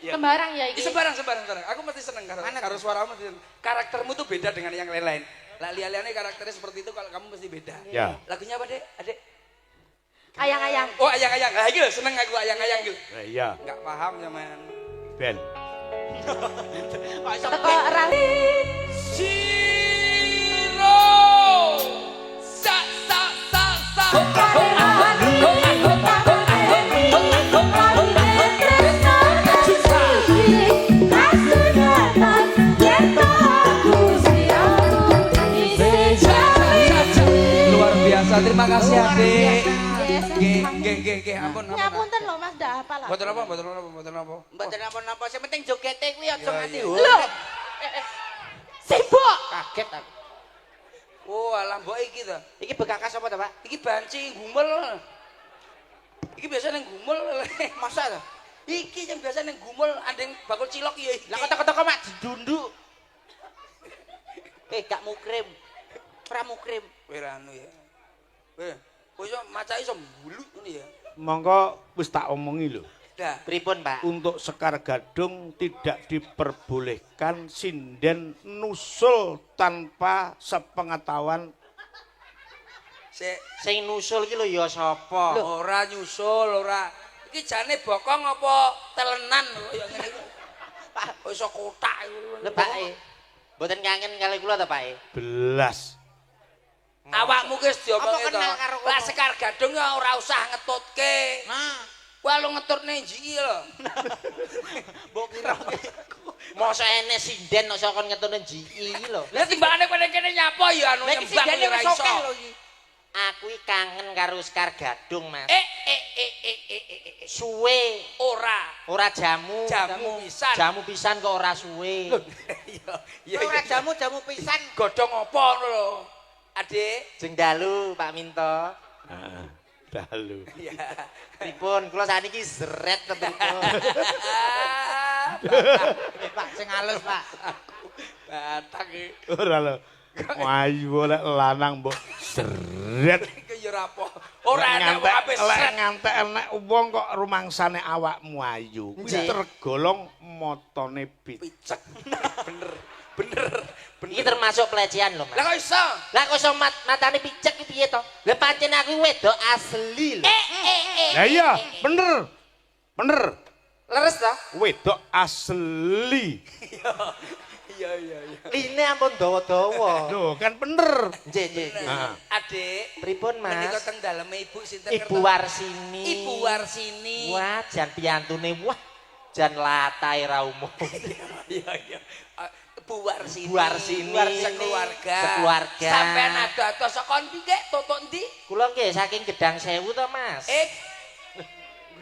Sembarang ya iki. Sembarang. Aku mesti seneng karo suaramu. Karaktermu tuh beda dengan yang lain-lain. Lah liane karakternya seperti itu kalau kamu mesti beda. Ya. Lagunya apa, Dek? Adek? Ayang-ayang. Oh, ayang-ayang. Lah iki lho seneng aku ayang-ayang iki. Iya, Enggak paham sampean. Ben. Teko ra. Siro. Sa. Luar biasa. Terima kasih, Adik. Nggih, ampun. Nyapunten lho Mas, ndak hafal lah. Mboten apa. Mboten napa-napa, sing penting jogete kuwi aja nganti iya. Lho. Sibuk. kaget aku. Oh, alah mbok iki to. Iki begakas apa to, Pak? Iki banci gumel. Iki biasa nang gumel. Masa to? Iki yang biasa nang gumel andeng bakul cilok ya iki. Lah kok mak didunduk. Gak mukrim. Ora mukrim. Kowe ra anu ya. Kowe iso macake iso mbuluk ngene ya. Monggo wis tak omongi lho. Dah. Pripun, Pak? Untuk Sekar Gadung tidak diperbolehkan sinden nusul tanpa sepengetahuan. Sing nusul iki lho ya sapa? Ora nyusul, ora. Iki jane bokong apa telenan kaya ngene iki. Pak, iso kotak iku. Lho, Pak. Mboten kangen kali kula to, Pak? Belas. Awakmu ki wis diomongi Apa to. kenal karo Lah kono? Sekar Gadung ya ora usah ngetutke. Nah, Wah lu ngetutne njiki lho. mbok kira mosok ene sinden kok kon ngetune jiki iki lho. Lah timbangane kowe kene nyapa ya anu Lah iki nyembah sindene ora wis iso. akeh lho iki. Aku iki kangen karo Sekar Gadung, Mas. Suwe Ora. jamu. Jamu pisan. Jamu pisan kok ora suwe. Iya. Ora jamu pisan. Godhong apa ngono lho. Adik. Jeng dalu Pak Minto. Heeh. Dalu. Iya. Pripun kula saniki zret temen. Pak sing halus, Pak. Batak iki. Ora lho. Ayu oleh lanang mbok sret. Iki ya ora apa. Ora enak kok ape sret. Ngantek enek wong kok rumangsane awakmu ayu. Kuwi tergolong motone picek. Bener. Iki termasuk pelecehan lho, Mas. Lah kok iso? Lah kok iso matane picek iki piye to? Lah pancen aku wedok asli lho. Lah iya, bener. Bener. Leres to? Wedok asli. Iya. Line ampun dawa-dawa. Lho, kan bener. Nggih. Nah. Adik, Pripun, menika Mas? teng daleme Ibu sinten Ibu Warsini. Ibu Warsini. Wah, jan piyantune wah. Jan latahe ra umum. Iya. Bu Warsini. Bu Warsini. Sekeluarga. Sekeluarga. Sampeyan ada saka ndi kek? Totok ndi? Kula nggih saking Gedang Sewu to, Mas.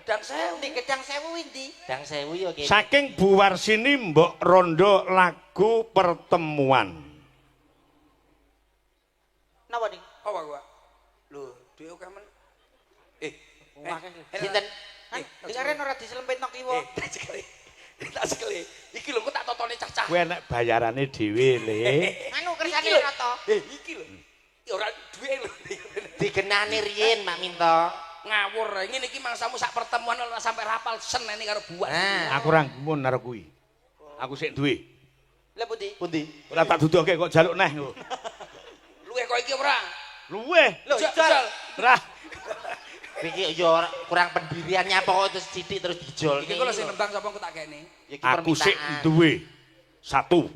Gedang Sewu. Di Gedang Sewu ndi? Gedang Sewu ya kene. Saking Bu Warsini mbok rondo lagu pertemuan. Napa ning? Apa gua? Lho, dhewe kok men. Sinten? Dikaren ora diselempitno kiwa. Tak sekali. Iki lho kok tak totone cacah. Kuwi enek bayarane dhewe, Le. Anu kersane ora to? Iki lho. Ora duwe lho. Digenani riyen Mak Minto. Ngawur. Ngene iki mangsamu sak pertemuan ora sampai rapal seneni karo buat. Aku ora gumun karo kuwi. Aku sik duwe. Lah pundi? Ora tak duduhke kok jaluk neh kok. Luwih kok iki ora? Luweh. Lho, Jal. Ora. Iki ya kurang pendiriannya apa kok terus sithik terus dijol. Iki kok lho sing nembang sapa kok tak kene. Aku sik duwe. 1 2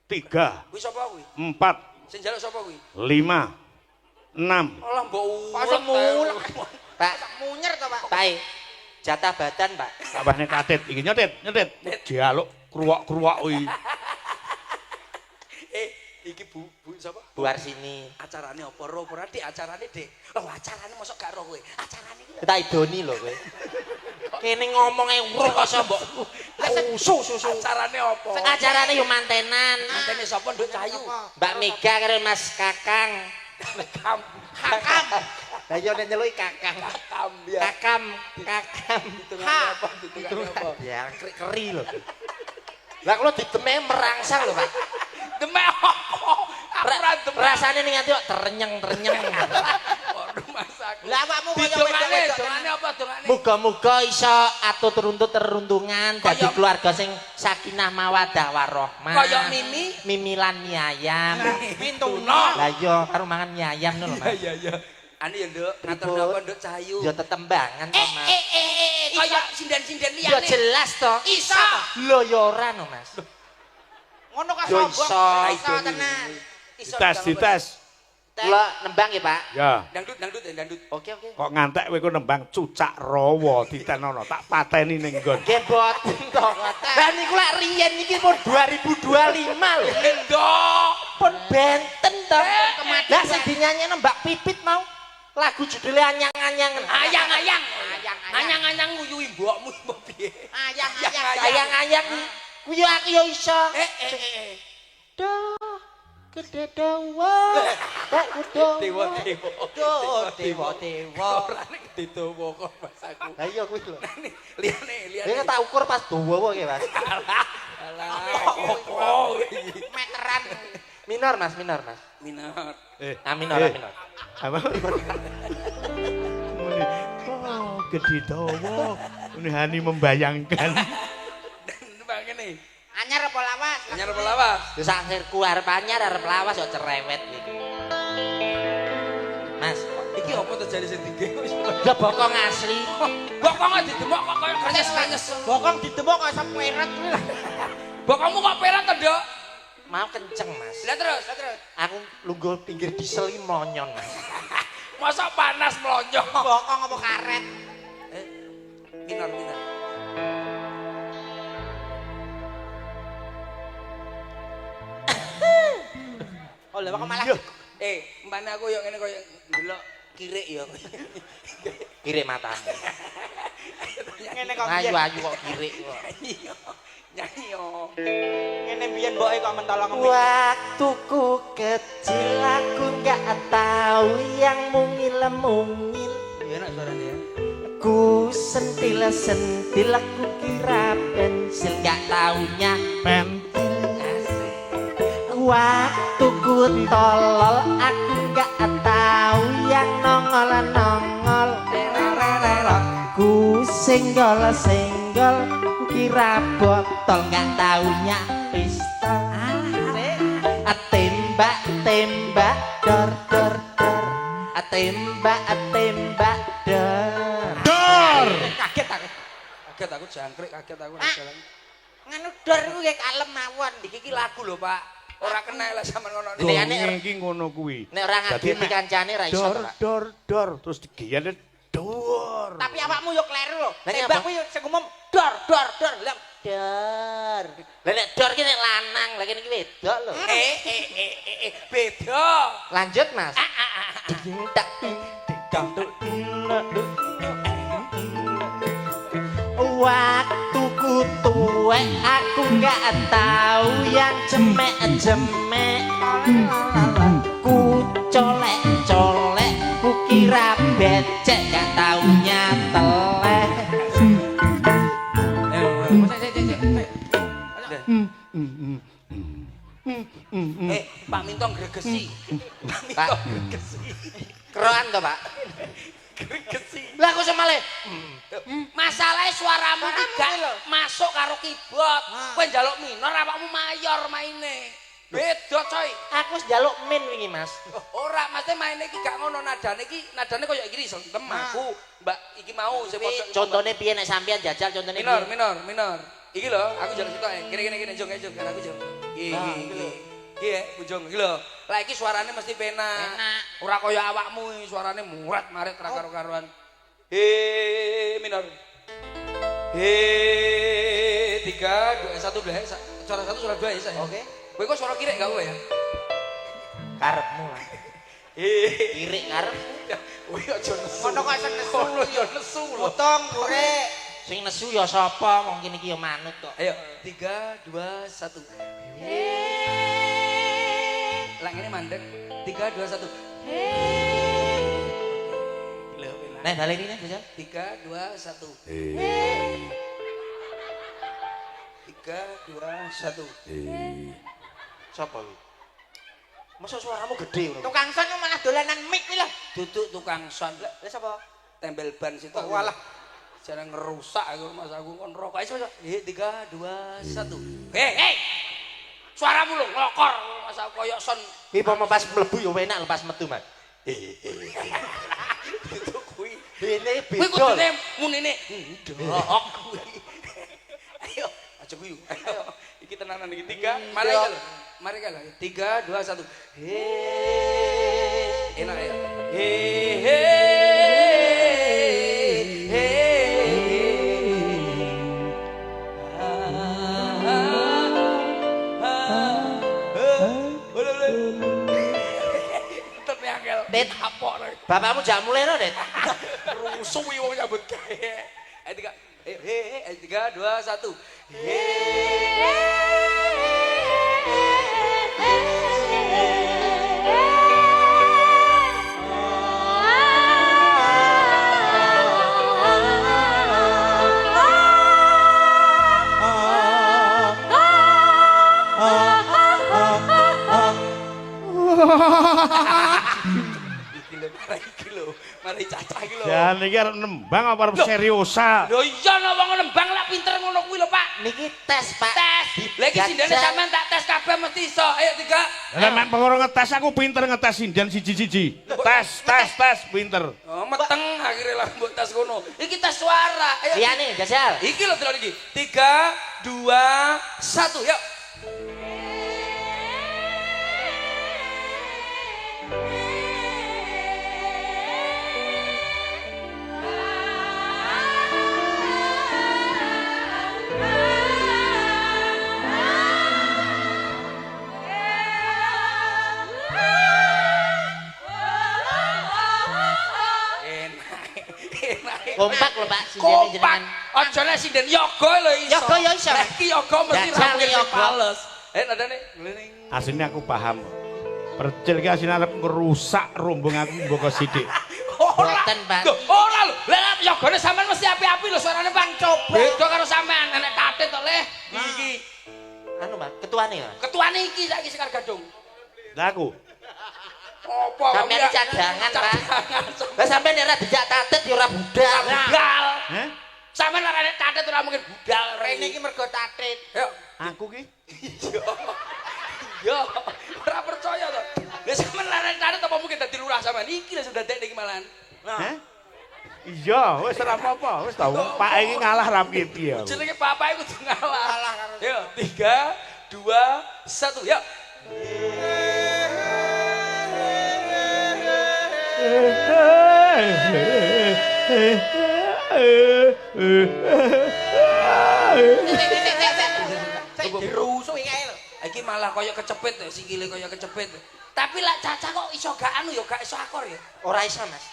3 Kuwi sapa kuwi? 4 Sing njaluk sapa kuwi? 5 6 Alah mbok Pasang mulek. Pak, munyer to, Pak? Pak, jatah badan, Pak. tambahne katit iki nyetit dialuk kruwak-kruwak kuwi. Iki Bu sapa? Bu Warsini. Acarane apa ro ora Dik? Acarane Dik. Lho acarane mosok gak ro kowe. Acarane iki lho. Tak idoni lho kowe. Kene ngomonge urung kok iso mbok. Susu. Acarane apa? Acarane yo mantenan. Mantene sapa Nduk Cahayu? Mbak Mega karo Mas Kakang. Kakam. Lah yo nek nyeluki Kakang. Kakam ya. Kakam. Hitungane apa? Hitungane apa? Ya keri lho. Lah kula diteme merangsang lho, Pak. Demek apa? Aku ora demek. Rasane ning ati kok terenyeng. Rumah sakit. Lah awakmu kaya dongane apa dongane? Muga-muga iso atut teruntungan dadi keluarga sing sakinah mawaddah warahmah. Kaya Mimi, Mimilan mie ayam. Pintuna. Lah iya karo mangan mie ayam lho, Mas. Iya. Anu ya Nduk, ngatur napa Nduk Cahayu? Ya tetembangan to, Mas. Kaya sinden-sinden Ya liyane. jelas to. Iso. Lho ya ora no, Mas. Ngono ka Yo sombong. iso. tenan. Iso. Dites. Kula nembang ya, Pak. Ya. Dangdut. Oke. Kok ngantek kowe ku nembang cucak rawa ditenono tak pateni ning nggon. Nggih boten to. Lah niku lak riyen iki pun 2025 lho. Nduk. Pun benten to. Lah sing dinyanyekno Mbak Pipit mau lagu judulnya anyang-anyang. Anyang-anyang nguyuhi mbokmu piye? Ayang-ayang kuwi aku yo iso. Do gede dawa. Tak kudu. Dewa. Ora nek ditowo kok Mas aku. Lah iya kuwi lho. Liyane. Ini tak ukur pas dawa ki, Mas. Alah. Meteran. Minor, Mas. Minor. Minor. Apa? Muni, oh, gede dawa. Ini Hani membayangkan. Nembang kene. Anyar apa lawas? Anyar apa lawas? Yo sak sirku arep anyar arep lawas kok cerewet iki. Mas, Iki apa terjadi sing tinggi? ya bokong asli. Bokong didemok kok kaya krenyes-krenyes. Bokong didemok kok iso peret kuwi lah. Bokongmu kok perat to, Nduk? Mau kenceng, Mas. Lah terus. Aku lungguh pinggir diesel iki monyon, Mas. Masa panas melonjok. Bokong apa karet? Minor. Oh, lha kok malah Mbane aku yo ngene koyo ndelok kirik yo. kirik matamu. Ngene kok Ayu kok kirik kok. Nyanyi yo. Ngene biyen mboke kok mentolong waktuku kecil aku enggak tahu yang mungil-mungil. Enak suarane ya. Ku sentil aku kira ben pensil gak taunya pentil. Waktu ku tolol aku gak tahu yang nongol-nongol. Ku senggol ku kira botol gak taunya pistol. Tembak dor dor dor. Tembak dor. Dor. Kaget aku jangkrik, kaget aku jalan. Nganu dor ku kayak kalem mawon. Iki lagu lho, Pak. Ora kena lah sampean ngono. Dongeng iki ngono kuwi. Nek ora ngagemi kancane ra iso. Dor terus digiyane dor. Tapi awakmu yo kleru lho. Tembak kuwi yo sing umum dor. Lah dor. Lah nek dor ki nek lanang, lah kene iki wedok lho. Beda. Lanjut, Mas. Tak waktu ku tuwek aku gak tahu yang jemek-jemek. Ku colek-colek ku kira becek gak taunya teleh. Pak Mintong gregesi. Pak Gregesi. keroan to, Pak? Gregesi. Lah kok semale. Masalahnya suaramu iki gak masuk karo keyboard. Kowe njaluk minor awakmu mayor maine. Beda coy. Aku wis njaluk min wingi, Mas. Ora, mesti maine iki gak ngono nadane koyo iki sentem aku. Mbak iki mau sing pojok. Contone piye nek sampean jajal contone piye? Minor. Iki lho, aku jalan sitok kene jong aku jong. Iki ujung iki lho. Lah iki suarane mesti penak. Ora kaya awakmu suarane murat marit ra karo-karuan. Minor. 3 2 1 2 suara 1 suara 2 ya saya. Oke. Kowe kok suara kirek gak kowe ya? Karepmu lah. Kirik karep. Kowe aja nesu. Ngono kok iso nesu lho ya nesu lho. Potong kurek. Sing nesu ya sapa wong kene iki ya manut kok. Ayo 3 2 1. Lah ngene mandek. 3 2 1. Nek balenine jajal. 3 2 1. 3 2 1. Sapa iki? Masa suaramu gede ngono? Tukang son malah dolanan mic kuwi lho. Duduk tukang son. Lah sapa? Tempel ban situ. Walah. Jangan ngerusak aku mas aku kon rokok. Ayo 3 2 1. Hei. Suaramu lho nglokor mas aku koyo son. Iki pomo pas mlebu ya enak lepas metu, Mas. Itu kuwi. Bene Kuwi beda. kudune munine ndok kuwi. Ayo, aja guyu. Ayo. Iki tenanan iki 3. Mari lho. Mari lho. 3 2 1. Enak ya. Det Apok lho. bapakmu jak mulai no, Det. Rusuhi wong nyambut gawe. Ayo 3 2 1. Iki lho, mari cacah iki lho. Jan iki arep nembang apa arep seriosa? Lho iya no wong nembang lak pinter ngono kuwi lho, Pak. Niki tes, Pak. Tes. Lah iki sindene sampean tak tes kabeh mesti iso. Ayo 3. Lah mek perkara ngetes aku pinter ngetes sindian siji-siji. Tes pinter. Oh, meteng akhirnya lah mbok tes ngono. Iki tes suara. Ayo. Liyane, jajal. Iki lho delok iki. 3 2 1. Yuk. Kompak lho, Pak, sindene jenengan. Aja nek sinden yoga lho iso. Yoga ya iso. Lah iki yoga mesti Jajal rampung yoga. pales. Nadane ngling. Asline aku paham. Percil ki asline arep ngerusak rombong aku mboko sithik. Boten, Pak. Ora lho. Lah yogane sampean mesti api-api lho suarane Bang. Coba. Beda karo sampean, enek tatit to, Le. Iki. Anu, Pak, ketuane ya. Ketuane iki saiki Sekar Gadung. Lah aku. Apa Sampeyan iki cadangan, Pak. Lah sampeyan nek ora dijak tatit ya ora budal. Budal. Heh? Sampeyan ora enek tatit ora mungkin budal. Rene iki mergo tatit. Yuk. Aku ki. Yo, ora percaya to. Lah sampean larang tarit apa mungkin dadi lurah sampean? Iki lho sudah dadek iki malahan. Heh? Iya, wis ora apa-apa, wis tau. Pak iki ngalah ra piye-piye. Jenenge bapak kudu ngalah. Yo, 3, 2, 1, yuk. Dirusuk iki ae lho. Iki malah kaya kecepit, sikile kaya kecepit. Tapi lak Caca kok iso gak anu ya, gak iso akor ya. Ora iso, Mas.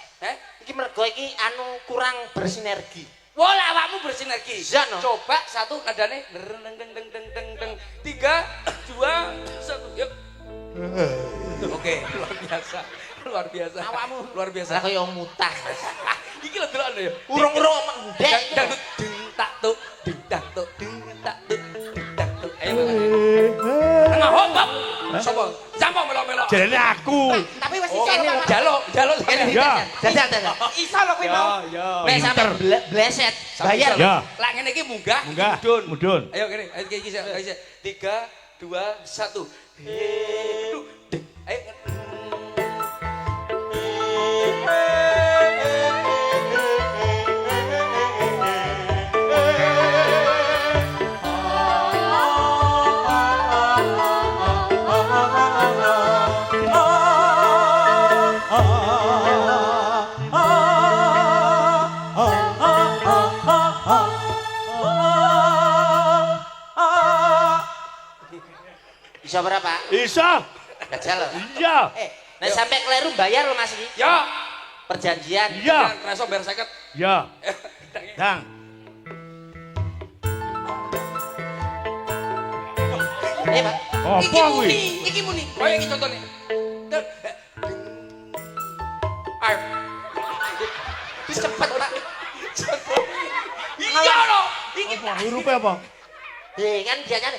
Iki mergo iki anu kurang bersinergi. Wah, lah awakmu bersinergi. Iya, no. Coba satu nadane deng deng deng deng deng deng. 3, 2, 1, yuk. Oke, luar biasa. Luar biasa. Awakmu luar biasa. Lah kaya mutah, Mas. Iki lho delokno ya. Urung-urung mendek. Dangdut ding tak tuk, ding tak tuk, ding tak tuk, ding tak tuk. Ayo Mas. Tengah hop. Sopo? Sampo melok-melok. Jarene aku. Tapi wis iso lho, Pak. Jaluk kene. Ya. Dadal. Iso lho kuwi mau. Nek sampe bleset, bayar. Ya. Lah ngene iki munggah, Munggah. mudun. Mudun. Ayo kene, ayo iki sik. 3, 2, 1. Ayo. Iso berapa? Iso. Gajal lho. Iya. Nek sampe kleru bayar lho Mas iki. Yo. Perjanjian. Iya. Reso bayar 50. Ya. Dang. Pak. Apa kuwi? Iki muni. Kaya iki contone. Ayo. Wis cepet, Pak. Iya lho. Iki Apa hurufe apa? Kan biasanya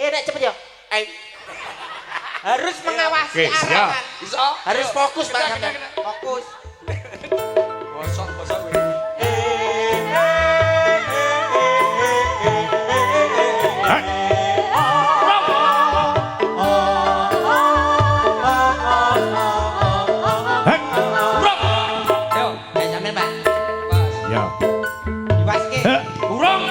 nek cepet ya. Harus mengawasi Oke, siap. arahan. iso. Harus Ayo. fokus, Pak, Kita, sampean. kita. Fokus. Bosok kuwi. Yo, Nek sampean, Pak. Pas. Ya. Diwaske. Burung.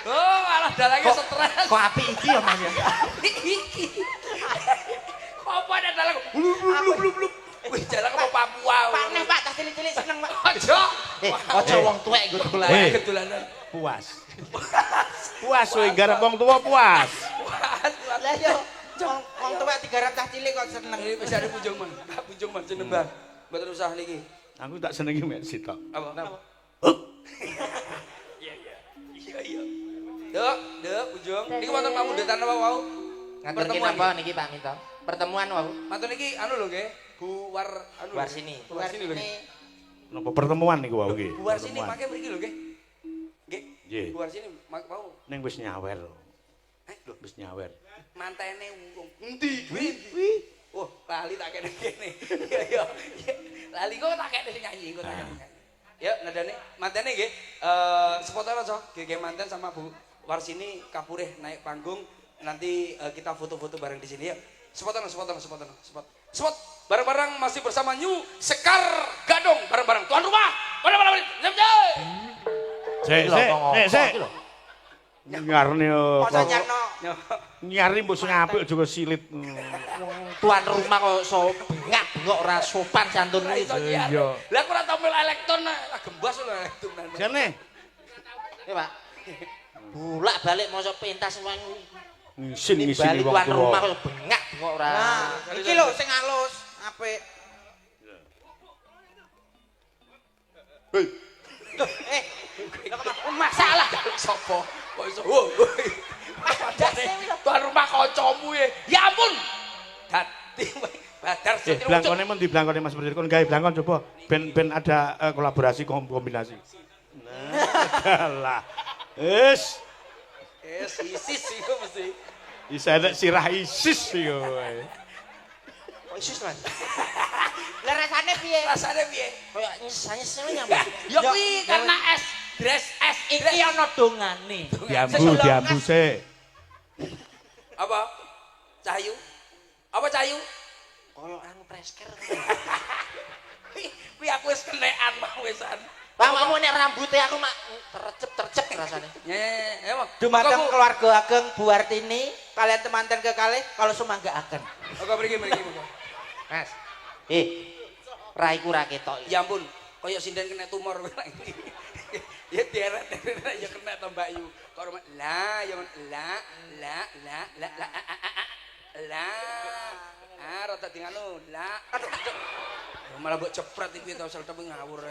Oh, malah dalangnya stres. Kok api iki ya, Mas ya? Iki. Kok apa ada dalang? Blub. Wih, jalan ke Papua. Pak nih, Pak, tas cilik-cilik seneng, Pak. Ojo. Aja wong tuwek nggo Lah, Weh. kedulanan. Puas. Puas kowe garap wong tuwa puas. Lah yo, wong tuwek digarap tas cilik kok seneng. Ini bisa ada Punjung Man. Pak Punjung Man jeneng Bang. Mboten usah niki. Aku tak senengi mek sitok. Apa? Iya. Dek, Punjung. Niki wonten pamundutan apa wau? Ngatur Pertemuan napa niki Pak Minto? Pertemuan wau. Matur niki anu lho nggih. Buar anu. Buar sini. Buar sini lho. nggih. Napa pertemuan niku wau nggih? Buar sini Pertemuan. make mriki lho nggih. Nggih. Nggih. Buar sini mau. Ning wis nyawer. Lho, Wis nyawer. mantene urung. Endi? Kuwi. Oh, lali tak kene kene. Iya. Lali kok tak kene sing nyanyi kok tak kene. Ya, nadane mantene nggih. Sepotan aja. Nggih manten sama Bu Warsini kapurih naik panggung. Nanti kita foto-foto bareng di sini ya. Spot. Bareng-bareng masih bersama New Sekar Gadung bareng-bareng tuan rumah. Bareng-bareng. Sik. Nyarne Masa nyarno nyari mbok sing apik aja silit. tuan rumah kok bengak ora sopan santun iki. Iya. Lah aku ora tampil elektron gembas lho elektron. Jane. Pak. Bolak-balik mosok pentas wong Ngisin bali wong tuan rumah tuwa. kok bengak kok ora. Nah, Iki lho sing alus, apik. Hei. Masalah jaluk sapa? Kok iso. Tuan rumah kancamu ya. Ya ampun. Dadi badar setir. Blangkone men di blangkone Mas Berdiri kon gawe blangkon coba ben ada kolaborasi kombinasi. Nah, lah. Wis. ISIS iku mesti. Isa nek sirah ISIS yo. Kok isus, Mas? Lah rasane piye? Rasane piye? Kayak nyes-nyes nyambung. Ya kuwi karena dress es Iki ana dongane. Diambu sik. Apa? Cahayu? Apa cahayu? Kayak anu presker. Kuwi aku wis kenekan mah wisan. Pamamu nek rambute aku mak tercep rasane. Ya, Bang. Dumateng keluarga ageng Bu Artini, kalian temanten kekalih kalau sumanggaaken. Oke, mriki. Mas. Raiku ra ketok. Ya ampun, kaya sinden kena tumor kowe lak iki. Ya deret ya kena to Mbak Yu. Kok lah ya la. Rada di nganu, la. Malah mbok cepret iki to seltem ngawur.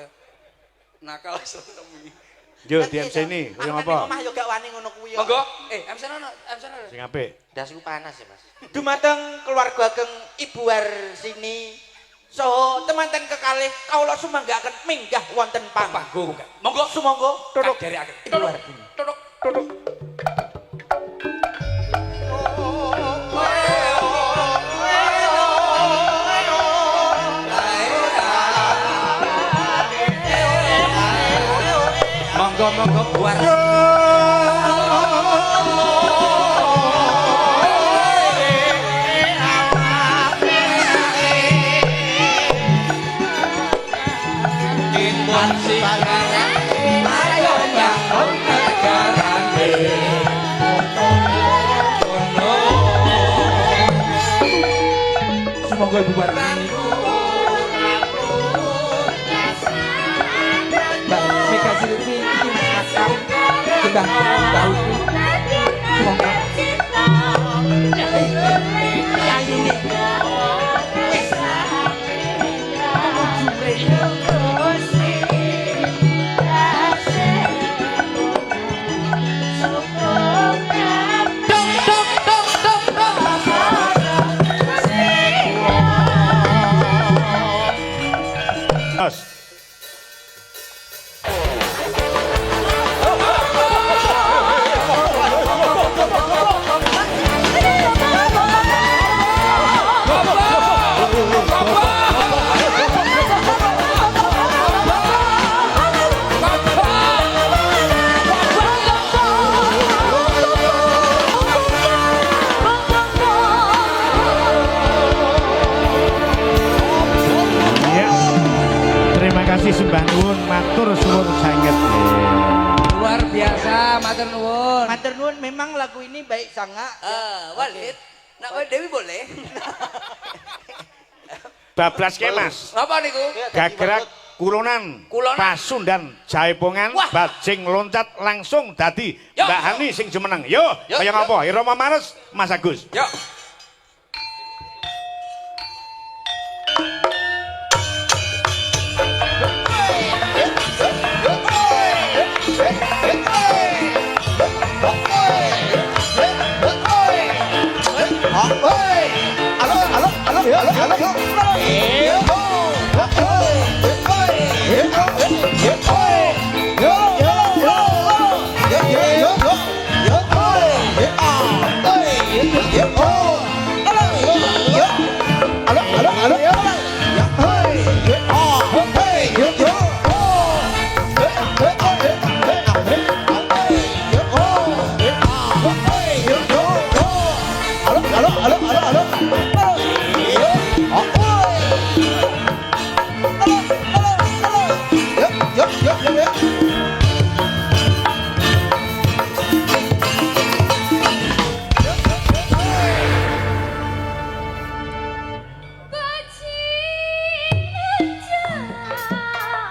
Nakal seltem iki. Yo di MC ini, koyo apa? Omah yo gak wani ngono kuwi. Monggo, MC ono. Sing apik. Dasku panas ya, Mas. Dumateng keluarga ageng Ibu Arsini saha temanten kekalih kawula sumanggaaken minggah wonten panggung. Monggo Sumangga tutuk derekaken. Ibu Arsini. Tutuk. Monggo buar. Semoga Ibu Bartini Mbak Mega Silvi ini makam Gendang Daud semoga ya ini Sembah nuwun matur suwun sanget. Luar biasa, matur nuwun. Matur nuwun, memang lagu ini baik sangat. Walid, nak Dewi boleh? Bablas ke Mas. Apa niku? Gagrak kulonan, pasundan, jaipongan, bajing loncat langsung dadi Mbak Hani sing jumeneng. Yo, kaya ngapa? Irama Mares, Mas Agus. Yo.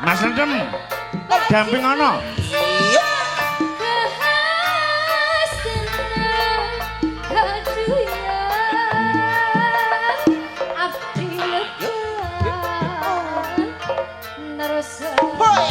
Mas Rendem, damping ana. Iya. Boy,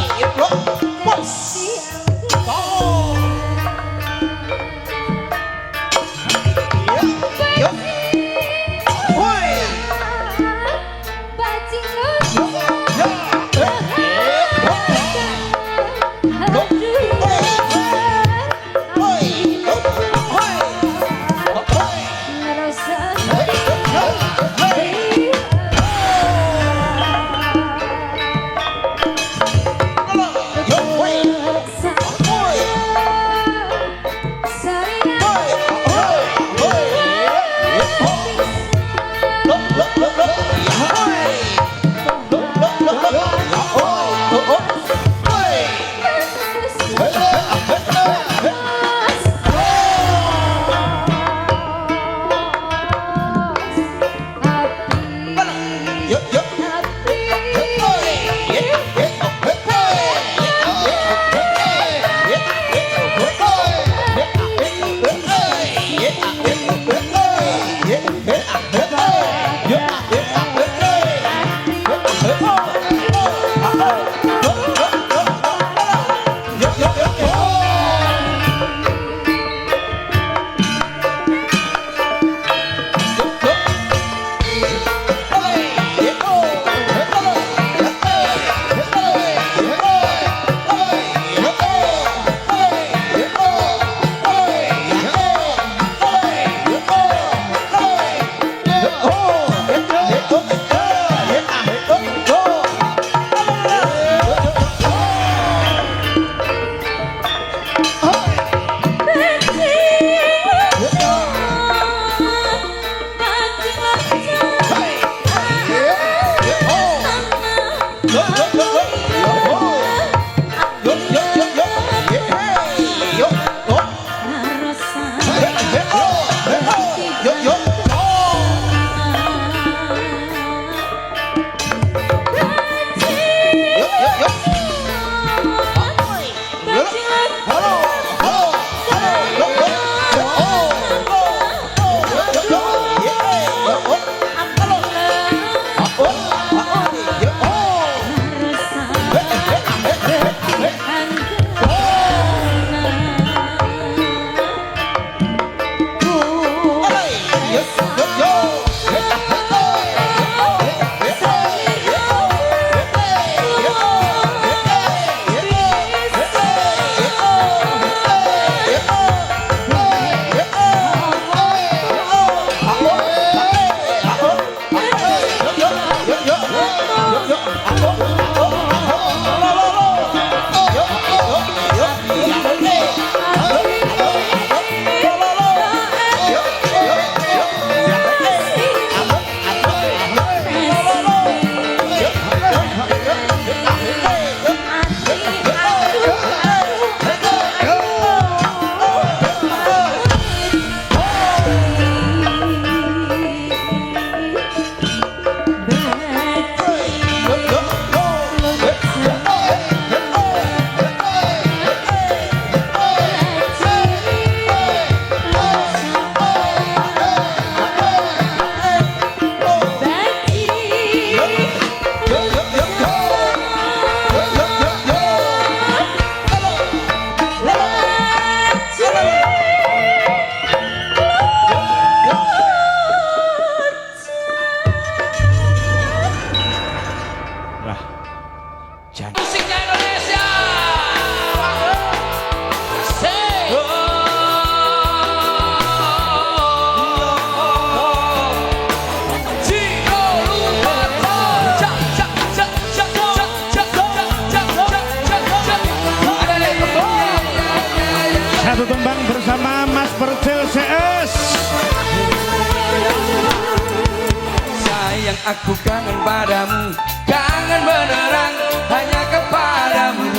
Aku kangen padamu, kangen beneran hanya kepadamu.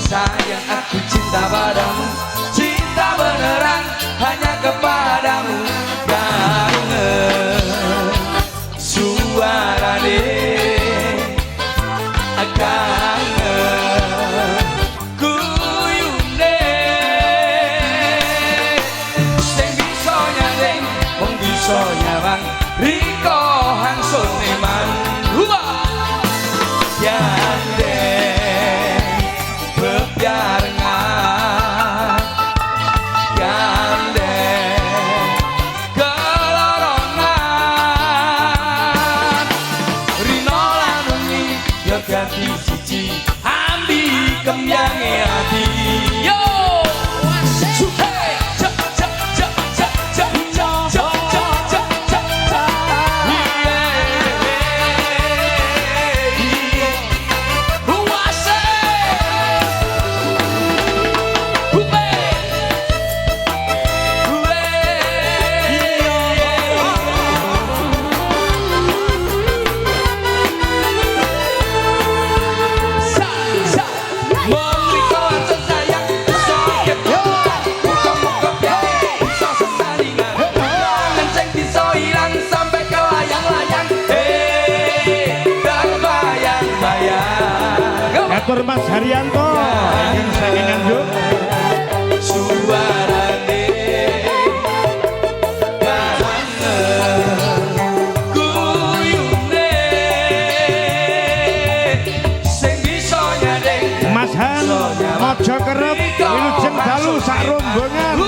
Sayang aku cinta padamu, cinta beneran hanya kepadamu. Kangen suara dek, kangen kuyune. Sing bisa nyadeng, wong bisa nyawang Riko Hangsun Neman Yandeng bepiarengan Yandeng keloronan Rino lanungi ya ganti siji ambi kemyange ati yo Atur Mas Haryanto ingin saking Nganjuk suarane kangen kuyune sing bisa nyadeng Mas Han Mojo Kerep wilujeng dalu sak rombongan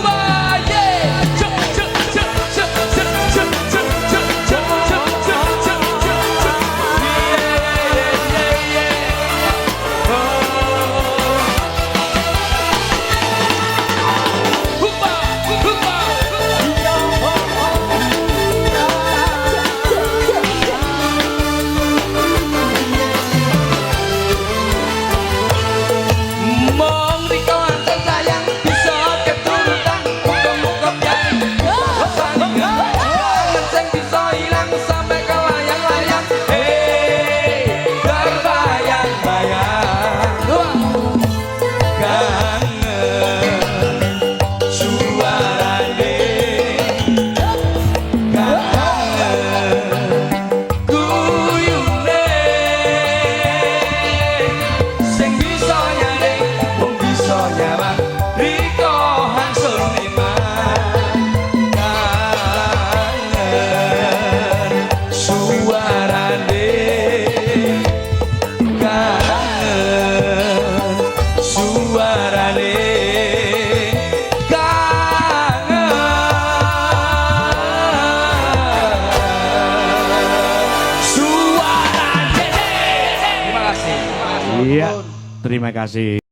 mong riko anten sayang bisa keturut Iya, terima kasih.